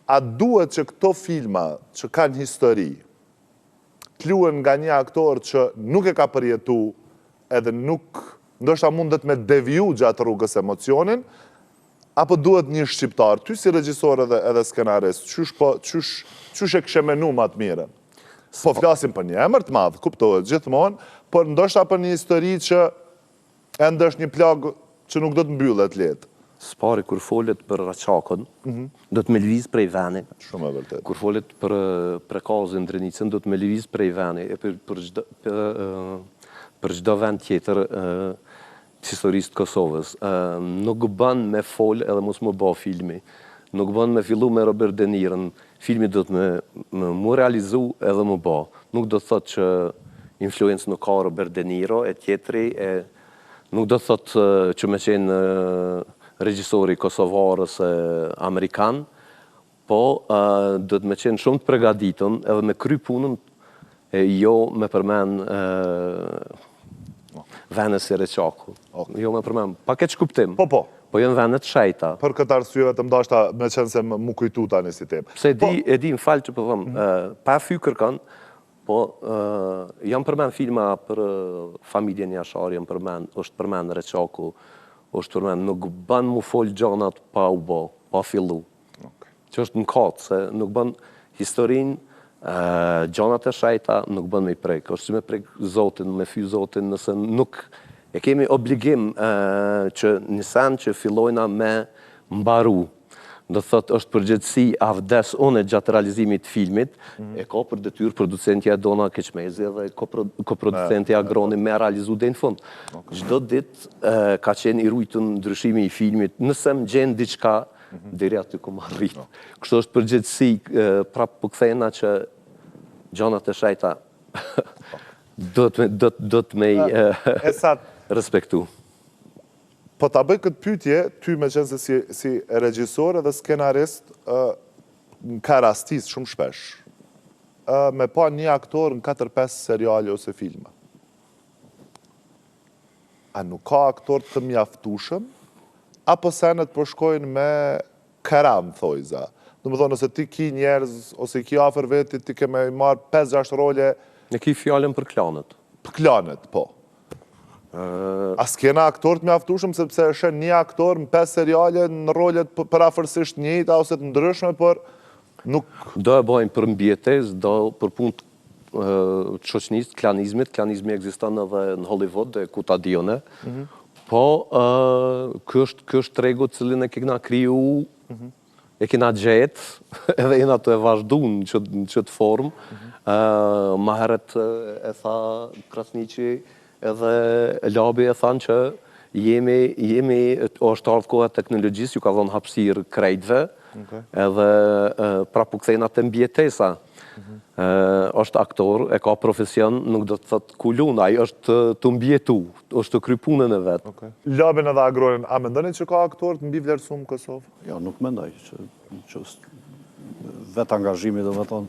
A duhet që këto filma që kanë histori, të luhen nga një aktor që nuk e ka përjetu edhe nuk ndoshta mundet me deviju gjatë rrugës emocionin, apo duhet një shqiptar? Ty si regjisor edhe skenarist, qysh e këshe menu ma të mire? Po flasim për një emër të madhë, kuptohet gjithmonë, por ndoshta për një histori që ende është një plagë që nuk do të mbyllet letë.
Spari, kur folet për Raçakën, do të me lëviz prej veni.
Shumë e vërtet.
Kur folet për Prekazën, Drenicën, do të me lëviz prej veni. për çdo vend tjetër historisë të Kosovës. Nuk bën me fol edhe mos më bë filmi. Nuk bën me fillu me Robert De Niro. Filmi do të më realizu edhe më bë. Nuk do të thotë që influencë nuk ka Robert De Niro e tjetri, nuk do të thotë që me qenë regjisori kosovar ose amerikan, po do të me qenë shumë të pregaditën edhe me kry punën jo me përmen vene si Reçaku. Jo me përmen, pa keq kuptim. Po janë vene të shejta.
Për këtë arsye të mdashta me qenë se më kujtu tani si temë.
Se e di më falë që po thëmë, pa fykër kanë, po jam përmen filma për familjen Jashari, jam përmen, është përmen Reçaku, është përmen, nuk ban mu folë gjanat pa u bo, pa fillu. Që është në katë, se nuk ban historinë, gjanat e shajta nuk ban me i prejkë. është si me prejkë Zotin, me fy Zotin, nëse nuk e kemi obligim që njësan që fillojna me mbaru. Do thotë është përgjithësi avdes unë gjatë realizimit të filmit, e ka për detyrë producentja Dona Keqmezi dhe koproducentja Agroni me realizu dhe në fund. Çdo ditë ka qenë i rujtën ndryshimi i filmit, nëse më gjenë diçka, deri aty ku më rritë. Kështu është përgjithësi, prapë për këthejna që gjanat e shajta do të me respektu.
Po ta bëj këtë pyetje, ty me qenë se si regjisor dhe skenarist, ka rastis shumë shpesh, me pa një aktor në 4-5 seriale ose filma. A nuk ka aktor të mjaftushëm, apo senet përshkojnë me karam, thojza? Në më thonë, nëse ti ki njerëz, ose ki afer vetit, ti ke me marë 5-6 role...
Në ki fjallën për klanët.
Për klanët, po. A s'kena aktor të mjaftushëm, sepse është një aktor në 5 seriale në rolet për afërsisht njëjta ose të ndryshme, për nuk...
Do e bojnë për mbjetez, do për punë të shoqnisë, klanizmit. Klanizmi ekziston edhe në Hollywood, dhe ku ta dione. Po, kjo është tregu të cilin e kena kriju, e kena gjetë, edhe jena të e vazhdu në qëtë formë. Ma heret e tha Krasniqi, edhe Labi e thanë që jemi është ardhë kohë e teknologjisë, ju ka dhonë hapësirë krejtve, edhe prapu këthejna të mbjetesa. është aktor, e ka profesion, nuk do të thëtë kulun, ai është të mbjetu, është të kry punën e vetë.
Labin edhe Agronin, a mendoni që ka aktor të mbi vlerësuar në Kosovë?
Ja, nuk mendoj, që vetë angazhimi dhe me thonë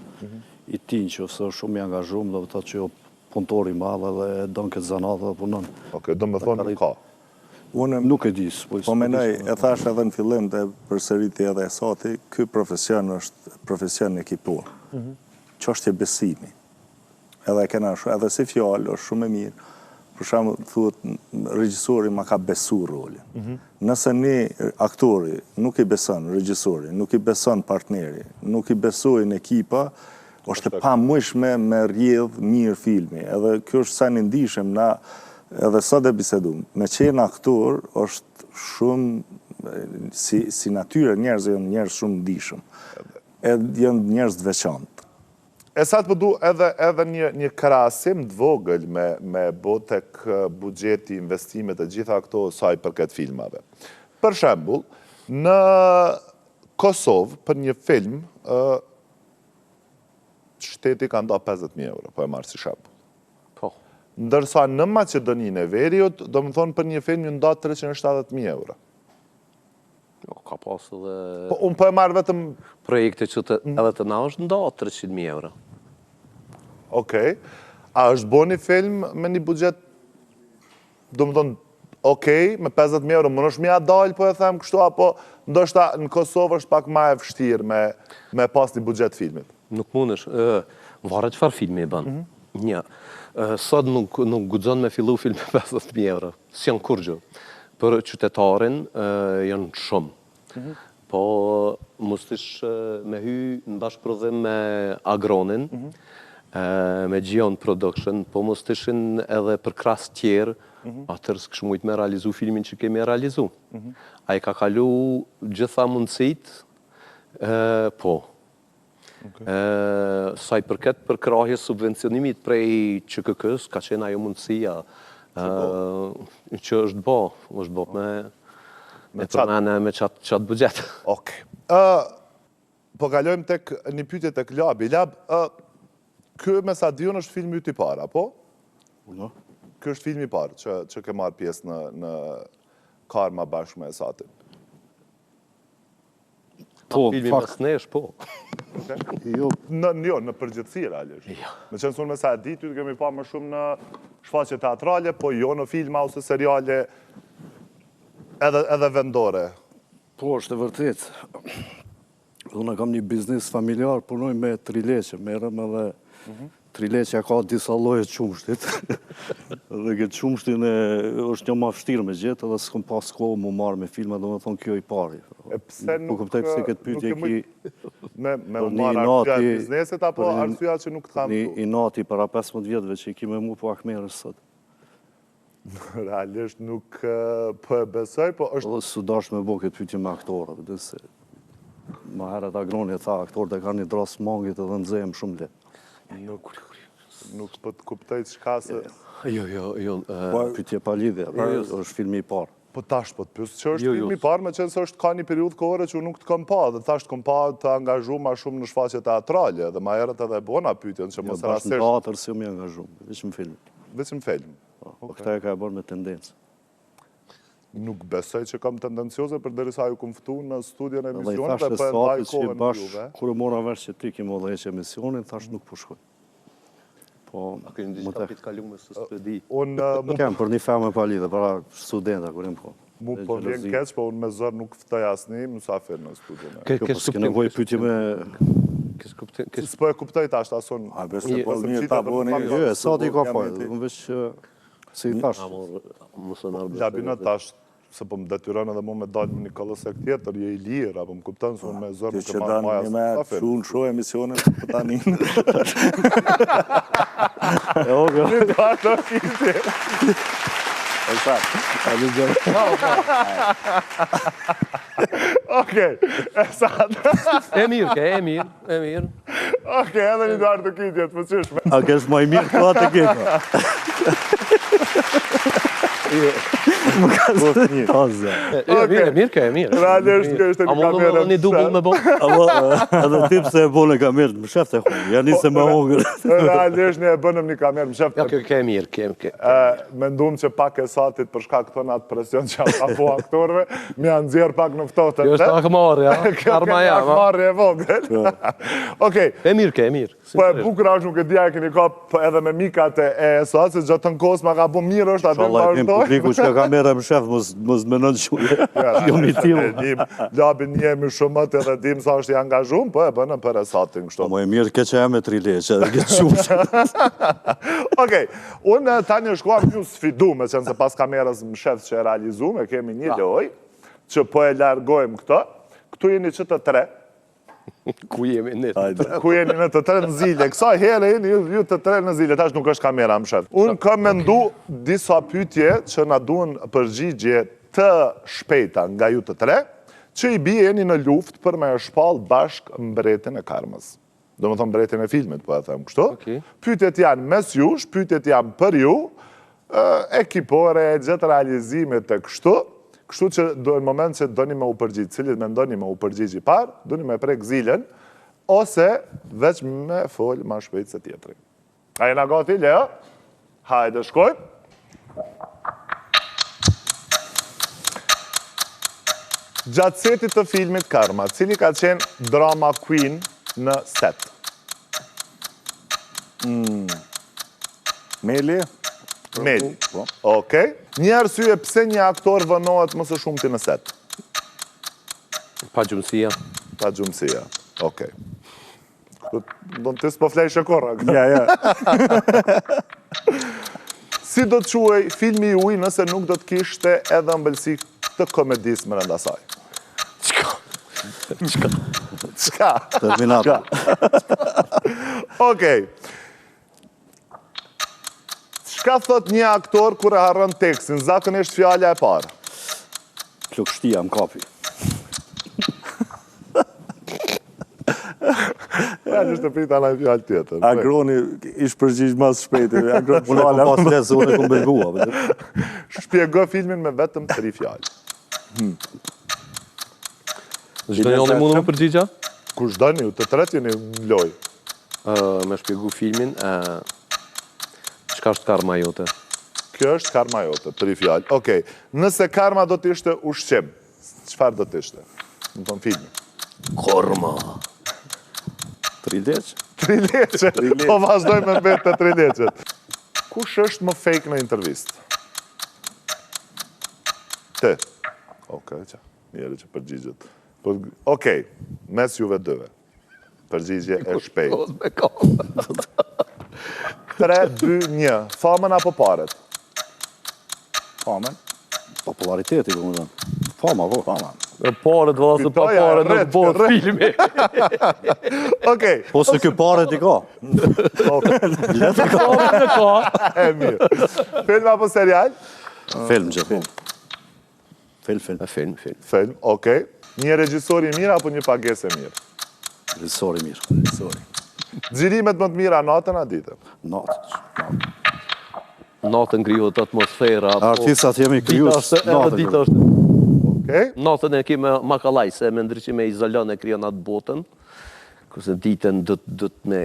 i tin që është shumë i angazhum, dhe me thotë që jo punëtor i madhe dhe donë këtë zanatë dhe punon.
Oke, do me thonë nuk ka.
Nuk e dis.
Po menoj, e thash edhe në fillim dhe përsëriti edhe e sati, ky profesion është profesion ekipor. Çështje besimi. Edhe si fjalë është shumë e mirë. Për shembull, thuhet regjisori ma ka besu rolin. Nëse një aktori nuk i beson regjisori, nuk i beson partneri, nuk i besojnë ekipa, është e pamundshme me rrjedh mirë filmi. Edhe kjo është sa në ndihshem na edhe sot e bisedum. Me qenë aktor është shumë si natyre njerëz janë njerëz shumë ndihshëm. Janë njerëz të veçantë.
E sa të përdu edhe një krahasim të vogël me botek buxheti, investimet e gjitha këto saj për këtë filmave. Për shembull, në Kosovë, për një film, shteti ka nda 50.000 euro, po e marë si shembull.
Po.
Ndërsa në Maqedoninë e Veriut, do më thonë për një film një nda 370.000 euro.
Ka pasë dhe...
Po, unë po e marë vetëm...
Projekte që edhe të na është nda 300.000 euro.
Okej. A është bo një film me një buxhet, do më thonë, okej, me 50.000 euro, më nështë mja dalë, po e them kështu, apo ndoshta në Kosovë është pak ma e vështirë me pas një buxhet filmit?
Nuk mund është, varet çfarë filmi e bën. Një, sot nuk guxon me fillu film me 50.000 euro, s'janë kur gjë. Për qytetarin janë shumë. Po, mustish me hy në bashkëprodhim me Agronin, me Gjion Production, po mustishin edhe për krasë tjerë, atër s'kësh mujtë me realizu filmin që kemi realizu. A i ka kalu gjitha mundësit, po. Sa i përket për krahjes subvencionimit prej QKK-s, ka qenë ajo mundësia Që është bo me përmene me qatë budget.
Okej. Po kalojmë tek një pyetje tek Labi. Lab, ky me sa diun është filmi yt i parë, apo? Ky është filmi i parë që ke marrë pjesë në Karma bashkë me Esatin.
Po,
Filmi
fakt,
mes nesh, po.
jo,
Në përgjithësi realisht. Me qenë unë me sa e di, ty të kemi pa më shumë në shfaqje teatrale, po jo në filma ose seriale edhe vendore.
po, është e vërtet. Unë kam një biznes familjar, punoj me trileqe, merrem edhe trileqja ka disa lloje qumshtit. Dhe këtë qumshtin është një ma vështirë me gjetë, edhe s'kom pas kohë mu marrë me filma, do me thonë kjo i pari.
E pse
Po kuptoj pse këtë pyetje ki...
Me u marrë arsyeja e biznesit, apo arsyeja që nuk të kam
Një inati para 15 vjetëve që i ki me mu po akmerës sot.
Realisht nuk po e besoj, po është...
Edhe su dash me bo këtë pyetje me aktorët, dhe se... Ma herët agroni tha, aktorët e ka një dras mangit edhe nëzejmë shumë le.
Nuk po të kuptoj çka se...
Jo.
Pyetje pa lidhje, është filmi i parë.
Po tash po të pyes që është filmi i parë, me qenë se është ka një periudhë kohore që unë nuk të kam pa, dhe tash të kam pa të angazhu ma shumë në shfaqje teatrale, dhe ma herët edhe bona pyetjen që mos
Bashkë në
rastisht
teatr si më angazhum, veçmë film.
vetëm film.
Po këta e ka e bërë me tendencë.
Nuk besoj që kam tendencioze për derisa ju kumftu në studion e
Dhe i
emisionit
thashtë
dhe po e
të
ndaj
satës që
kohën
bashkë,
juve.
kur e mora vesh që ti kimo dhe eqe emisionin, thash nuk po shkoj. Po,
A kënë një kapit kalume së s'pedi.
Unë
kem për një femë pa lidhe, para studenta, kur im po.
mu po vjen keq, po unë me zër nuk ftoj asnjë mysafir në studion.
Kjo pas ke nevoj pyetje me...
S'po e kuptoj tash asun.
A besë po mirë ta boni.
Jo, e sa ti ka fajtë, unë veç si i thash.
Labina tash, se po më detyron edhe mu me dalë me një kolosek tjetër, je i lirë, apo më kupton se unë me zër
Ti
nuk e
që
marrë
danë
maja
një
së
me
mysafir.
shumë shoh emisionin për tani.
E oga.
Ato kiti. Okej, e sa
E mirë.
Okej, edhe një darë të kitjet, të pëqyshme.
A kesh ma i mirë këta të keka? Më ka zë një.
E mirë.
Realisht kjo ishte
A
një
mundu
kamerë.
një dubull me bo?
Edhe tip se e bone kamerët, më shef të hunë, janë nisë me hongër.
Realisht një e bënëm një kamerë, më shef
Ja, kjo ke mirë,
mendum që pak e satit për shkak të atë presion që ata po aktorëve, më janë nxjerr pak në ftohtë.
Kjo është akmarë, ja. Arma ja, ma.
Akmarrje e vogël. Okej.
E mirë.
Po e bukur është nuk e dija e keni kap edhe me mikat e sot, se gjatë të kohës ma ka bu mirë është atë më
Shallah, kem
vazhdoj.
publiku që ka kamera më shef, mos menon që jo mi tilë.
Labin njemi shumët edhe dim sa është i angazhum, po e bënëm për e satin kështu.
Mo e mirë keqe e me 3 leqe, edhe këtë shumë.
Okej, unë tani shkuam një sfidu, me qenë se pas kamerës më shef që e realizume, kemi një loj, që po e largojmë këto, këtu jeni që të tre,
Ku jemi në?
ku jeni në të tre në zile, kësa herë jeni ju të tre në zile, tash nuk është kamera më shef. Unë kam mendu disa pytje që na duen përgjigje të shpejta nga ju të tre, që i bie jeni në luft për me shpall bashk mbretin e Karmës. Do më thonë mbretin e filmit, po e them kështu. Pytjet janë mes jush, pytjet janë për ju, ekipore, gjithë realizimit e kështu, kështu që në moment që doni me u përgjigj, cilit me ndoni me u përgjigj i parë, doni me prek zilen, ose veç me fol ma shpejt se tjetëri. A jena gati, Leo? Hajde, shkojmë. Gjatë setit të filmit Karma, cili ka qenë drama queen në set?
Meli?
Meli. Okej. Një arsye pse një aktor vënohet më së shumti në set?
Pa gjumësia.
Pa gjumësia. Okej. Do në të s'po flej shëkora.
Ja.
Si do të quaj filmi juaj nëse nuk do të kishte edhe ëmbëlsi të komedisë më rënda saj? Qka?
Terminator.
Okej. Qka thot një aktor kur e harron tekstin, zakonisht fjala e parë?
Plokështia më kapi.
Realisht të prita në fjallë tjetër.
Agroni ish përgjigj mas shpejti.
Unë e kom pas lesë, unë e kom belgua.
Shpjego filmin me vetëm 3 fjallë.
Çdo njëri mund të më përgjigja?
Kush doni, të tretë jeni në lojë.
Me shpjegu filmin, çka është karma jote?
Kjo është karma jote, 3 fjallë. Okej, nëse karma do t'ishte ushqim, çfarë do t'ishte? Në tonë filmi.
Karma.
3 leqë?
3 leqe, po vazhdoj me vetë të 3 leqet. Kush është më fake në intervistë? Ti. Okej, që, njeri që përgjigjet. Okej, mes juve dëve. Përgjigje e shpejt. 3, 2, 1. Famën apo paret?
Famën.
Populariteti, po më dënë. Fama, po.
Fama.
Paret vazë pa paret nuk bëhet filmi.
Okej.
Po se kjo paret i ka.
Paret e ka.
E mirë. Film apo serial?
Film, që po. Film.
Film, okej. Një regjisor i mirë apo një pagesë e mirë?
Regjisor i mirë.
Xhirimet më të mira natën a ditën?
Natë.
Natën krijohet atmosfera.
Artistat jemi kryus.
Dita është.
Okej.
Natën e kime makallaj, se me ndryqime izolon e kryon atë botën, kurse ditën dët me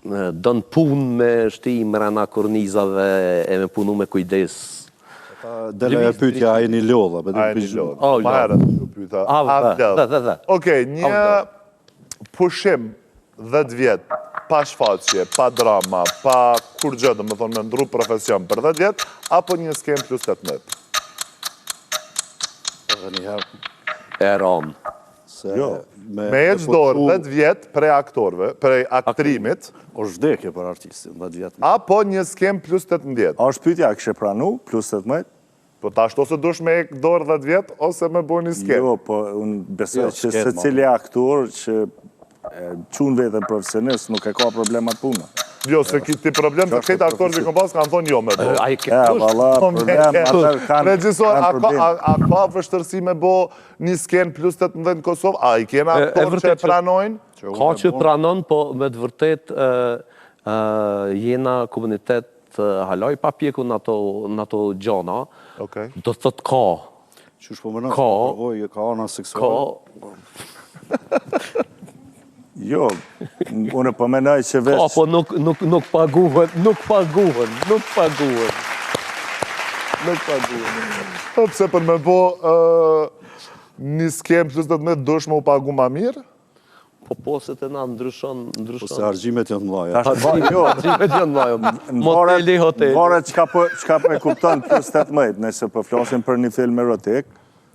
dënë punë me shtim rana kornizave e me punu me kujdes.
Dele e pytja a e një lodha.
A e një lodhë. Ma herët që pyta.
Dhe.
Okej, një pushim 10 vjetë, pa shfaqje, pa drama, pa kur gjë, dhe më thonë me ndru profesion për 10 vjetë, apo një skem plus 18?
E ranë.
Jo, me e qdorë 10 vjetë prej aktorve, prej aktrimit,
është vdekje për artistin, 10 vjetë.
apo një skem plus 18?
A është pyetja, a kështë pranu, plus 18?
Po ta ashtu ose dush me e dorë 10 vjetë, ose me bo një skem?
Jo, po unë besoj që se cili aktor që qunë vetën profesionist nuk e ka problemat puna.
Jo, se ti problem të këtë aktorë që kom pas kanë thonë jo me bo.
A i ke
Valla, problem, atër kanë
Regjisor,
problem.
a ka vështërsi me bo një sken plus 18 në Kosovë? A i kena aktorë që e pranojnë?
Ka që pranon, po me të vërtet jena komunitet halaj pa pjeku në ato gjana, do të thot ka.
Qysh po më nësë, ka ana seksual.
Jo, unë po menaj që veç...
Ka, po nuk paguhen.
Po pse për me bo një skem plus 18 dush me u pagu ma mirë?
Po poset e na ndryshon.
Po se argjimet janë të mlaja.
Argjimet janë mlaja. Moteli, hotel.
Vare qka po e kupton plus 18, nëse po flasim për një film erotik.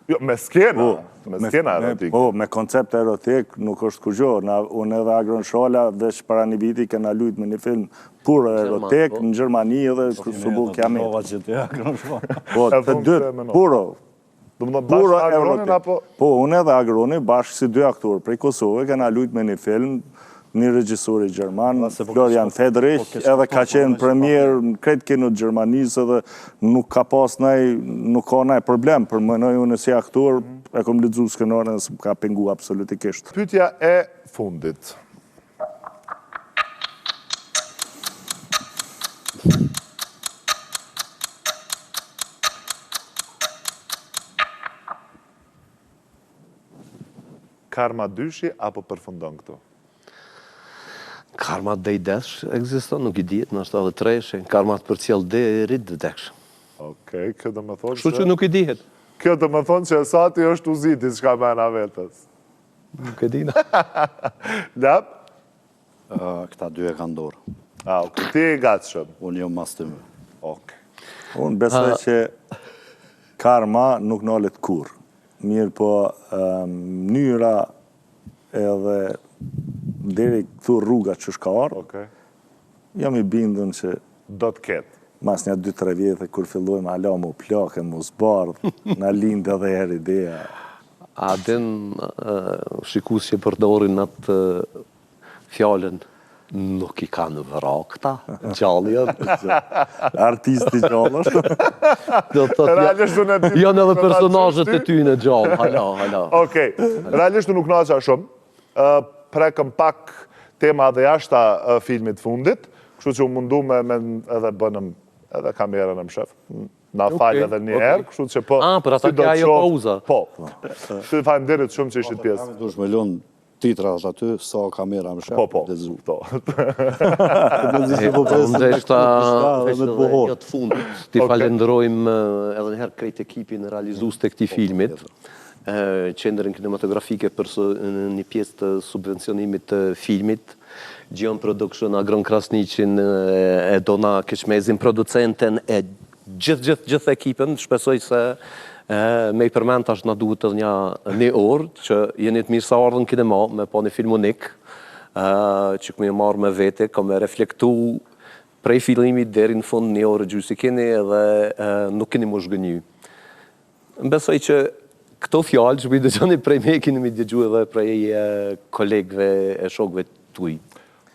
Jo, me skena. Me skena erotik.
Po, me koncept erotik nuk është kur gjo. Unë edhe Agron Shola, veç para një viti, kena lujt me një film pur erotik në Gjermani edhe Subu Kjami. Po, të dyrë, puro. Puro erotik. Po, unë edhe Agroni, bashkë si 2 aktorë prej Kosovë, kena lujt me një film, një regjisor i Gjerman, Florian Federich, edhe ka qenë premier në kretë kino të Gjermanisë edhe nuk ka pas nuk ka naj problem, për mënoj unë si aktor, e kom lëdzu skenarën dhe s'm ka pengu absolutikisht.
Pyetja e fundit. Karma dyshi apo përfundon këtu?
Karma dhe i desh egziston, nuk i dihet, në është edhe treshe. Karma të për cjell dhe rrit dhe deksh.
Okej, kjo dhe më thonë
Kështu që nuk i dihet.
Kjo dhe më thonë që sati është uziti që ka mena vetës.
Nuk e dina.
Lap?
Këta 2 e kanë dorë.
Okej, ti e gatshëm.
Unë jam mas të më.
Okej.
Unë besoj që karma nuk nalet kur. Mirë po, mënyra edhe deri këtu rrugat që shka arë, jam i bindën që
do të ketë.
Mas një 2-3 vjetë, kur fillojmë hala mu plake, mu zbardh, na lindë edhe her ideja.
A din shikus që përdorin atë fjallën, nuk i ka në vëra këta, gjallë janë.
Artisti gjallë është.
Realisht unë e di...
Janë edhe personazhet e ty në gjallë, hala.
Okej, realisht unë nuk naqa shumë, prekëm pak tema dhe jashta filmit fundit, kështu që u mundu me edhe bënëm edhe kamerën në mshef. Na falë edhe një herë, kështu që po...
për ata kja jo pauza.
Po. Ty faleminderit shumë që ishit pjesë.
Dush me lënë titrat aty, sa kamera më shef.
Po.
Unë shta jo të fundit. Ti falenderojmë edhe njëherë krejt ekipin realizues të këtij filmit, qendrën kinematografike për një pjesë të subvencionimit të filmit, Gjion Production, Agron Krasniqin, e Dona Keqmezin, producenten, e gjithë ekipën, shpresoj se me i përmend tash na duhet edhe një orë, që jeni të mirë sa ardhën kinema me pa një film unik, që këmë marrë me vete, ka me reflektu prej filmit deri në fund një orë gjysë keni edhe nuk keni më zhgënyu. Besoj që këto fjalë që i dëgjoni prej me keni mi dëgju edhe prej kolegëve e shokëve tuaj.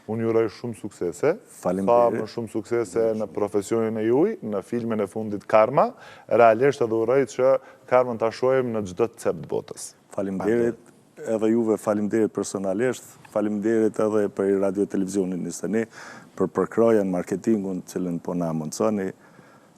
Unë juroj shumë suksese, sa më shumë suksese në profesionin e juj, në filmin e fundit Karma, realisht edhe uroj që Karmën të shohim në çdo cep të botës.
Faleminderit edhe juve, faleminderit personalisht, faleminderit edhe për radio televizionin Nisani, për përkrojen, marketingun, cilën po na mundsoni,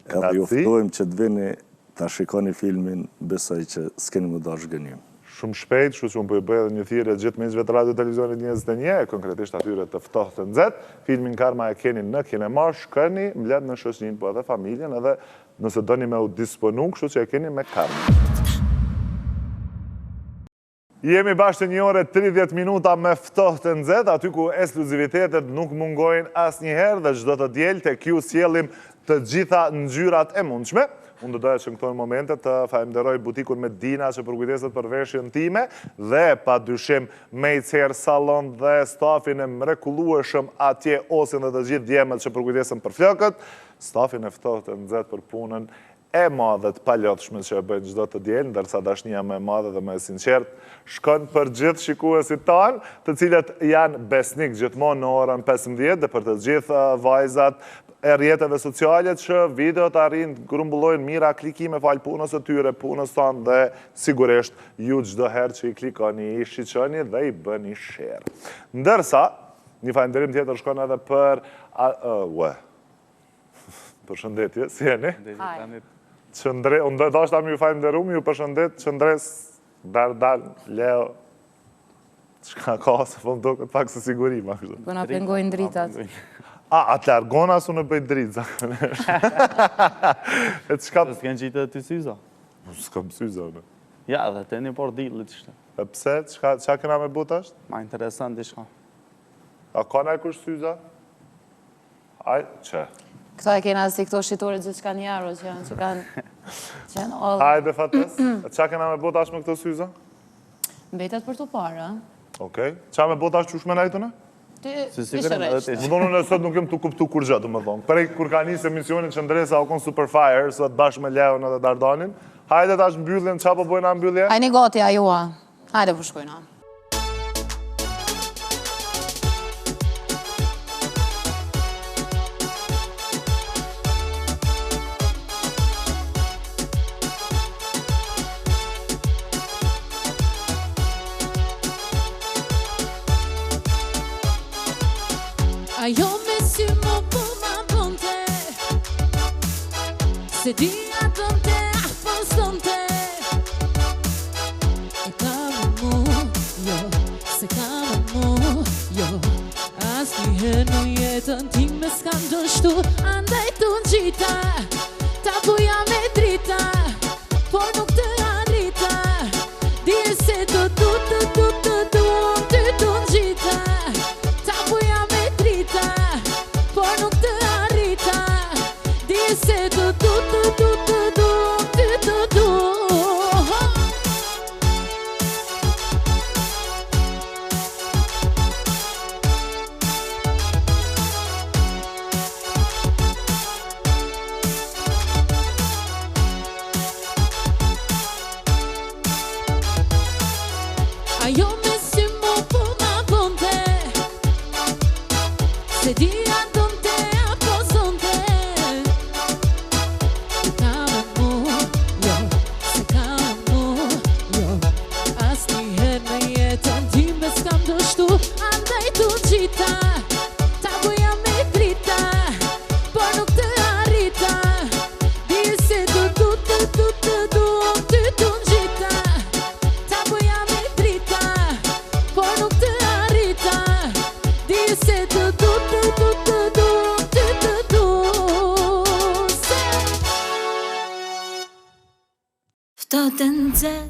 edhe ju ftojmë që të vini ta shikoni filmin, besoj që s'keni më dash gënjim.
Shumë shpejt, shu që unë po i bëjë edhe një thirrje gjithë miqve të radio televizionit 21, konkretisht atyre të ftohtë të nxehtë, filmin Karma e keni në kinema, shkoni, mbledh në shoqërinë, po edhe familjen, edhe nëse doni me u disponu, kështu që e keni me Karma. Jemi bashkë 1 orë 30 minuta me ftohtë të nxehtë, aty ku ekskluzivitetet nuk mungojnë asnjëherë dhe çdo të diel tek ju sjellim të gjitha ngjyrat e mundshme. Unë doja që në këto momente të falenderoj butikun Medina që përkujdeset për veshjen time dhe pa dyshim Mejt Hair Salon dhe stafin e mrekullueshëm atje Osin dhe të gjithë djemët që përkujdesen për flokët, stafin e ftohtë të nxehtë për punën e madhe të palodhshme që e bëjnë çdo të diel, ndërsa dashnia më e madhe dhe më e sinqertë shkon për gjithë shikuesit tanë, të cilët janë besnik gjithmonë në orën 15 dhe për të gjithë vajzat e rrjeteve sociale që videot arrin grumbullojnë mira klikime falë punës e tyre, punës tonë dhe sigurisht ju çdo herë që i klikoni, i shiqoni dhe i bëni share. Ndërsa, një falënderim tjetër shkon edhe për... Përshëndetje, si jeni? Unë dashta më ju falënderum, ju përshëndet, Qëndres, Dardal, Leo, çka ka, se po më do këtë pak se sigurima.
Po na pengojnë dritat.
Atë largona su në bëjt dritë, zakonisht. E qka...
S'ken qitë të syza?
S'kam syza, në.
Ja, dhe të një por dilit ishte.
E pse, qa këna me but është?
Ma interesant ishka.
A ka në e kush syza? Aj, që?
Këto e kena si këto shqitore gjithë që kanë jaro, që kanë allë.
Hajde, fates. Qa këna me but ashtë me këto syza?
Mbetet për të parë,
Okej. Qa me but ashtë qushme najtune? Më donë në sot nuk jem të kuptu kur gjë, të më thonë. Prej kur ka njësë emisionin që ndresa o konë Superfire, sot bashkë me Leon edhe Dardanin, hajde tash mbyllin, qa po bojna mbyllje?
Hajni goti, a jua. Hajde për shkojna.
Ajo me sy më po ma bënte, se dia dënte, apo s'dënte. E ka me mu, jo, se ka me mu, jo. As njëherë në jetën time s'kam dështu, andaj të ngjita, ta buja me drita, por nuk të arrita. Dije se të ty të ngjita, ta buja me drita, por nuk të arrita. Dije se të ty Ajo me sy më po ma bënte, se dia dënte apo s'dënte. Se ka me mu, jo, se ka me mu, jo. As njëherë në jetën time s'kam dështu, andaj të ngjita, nxeh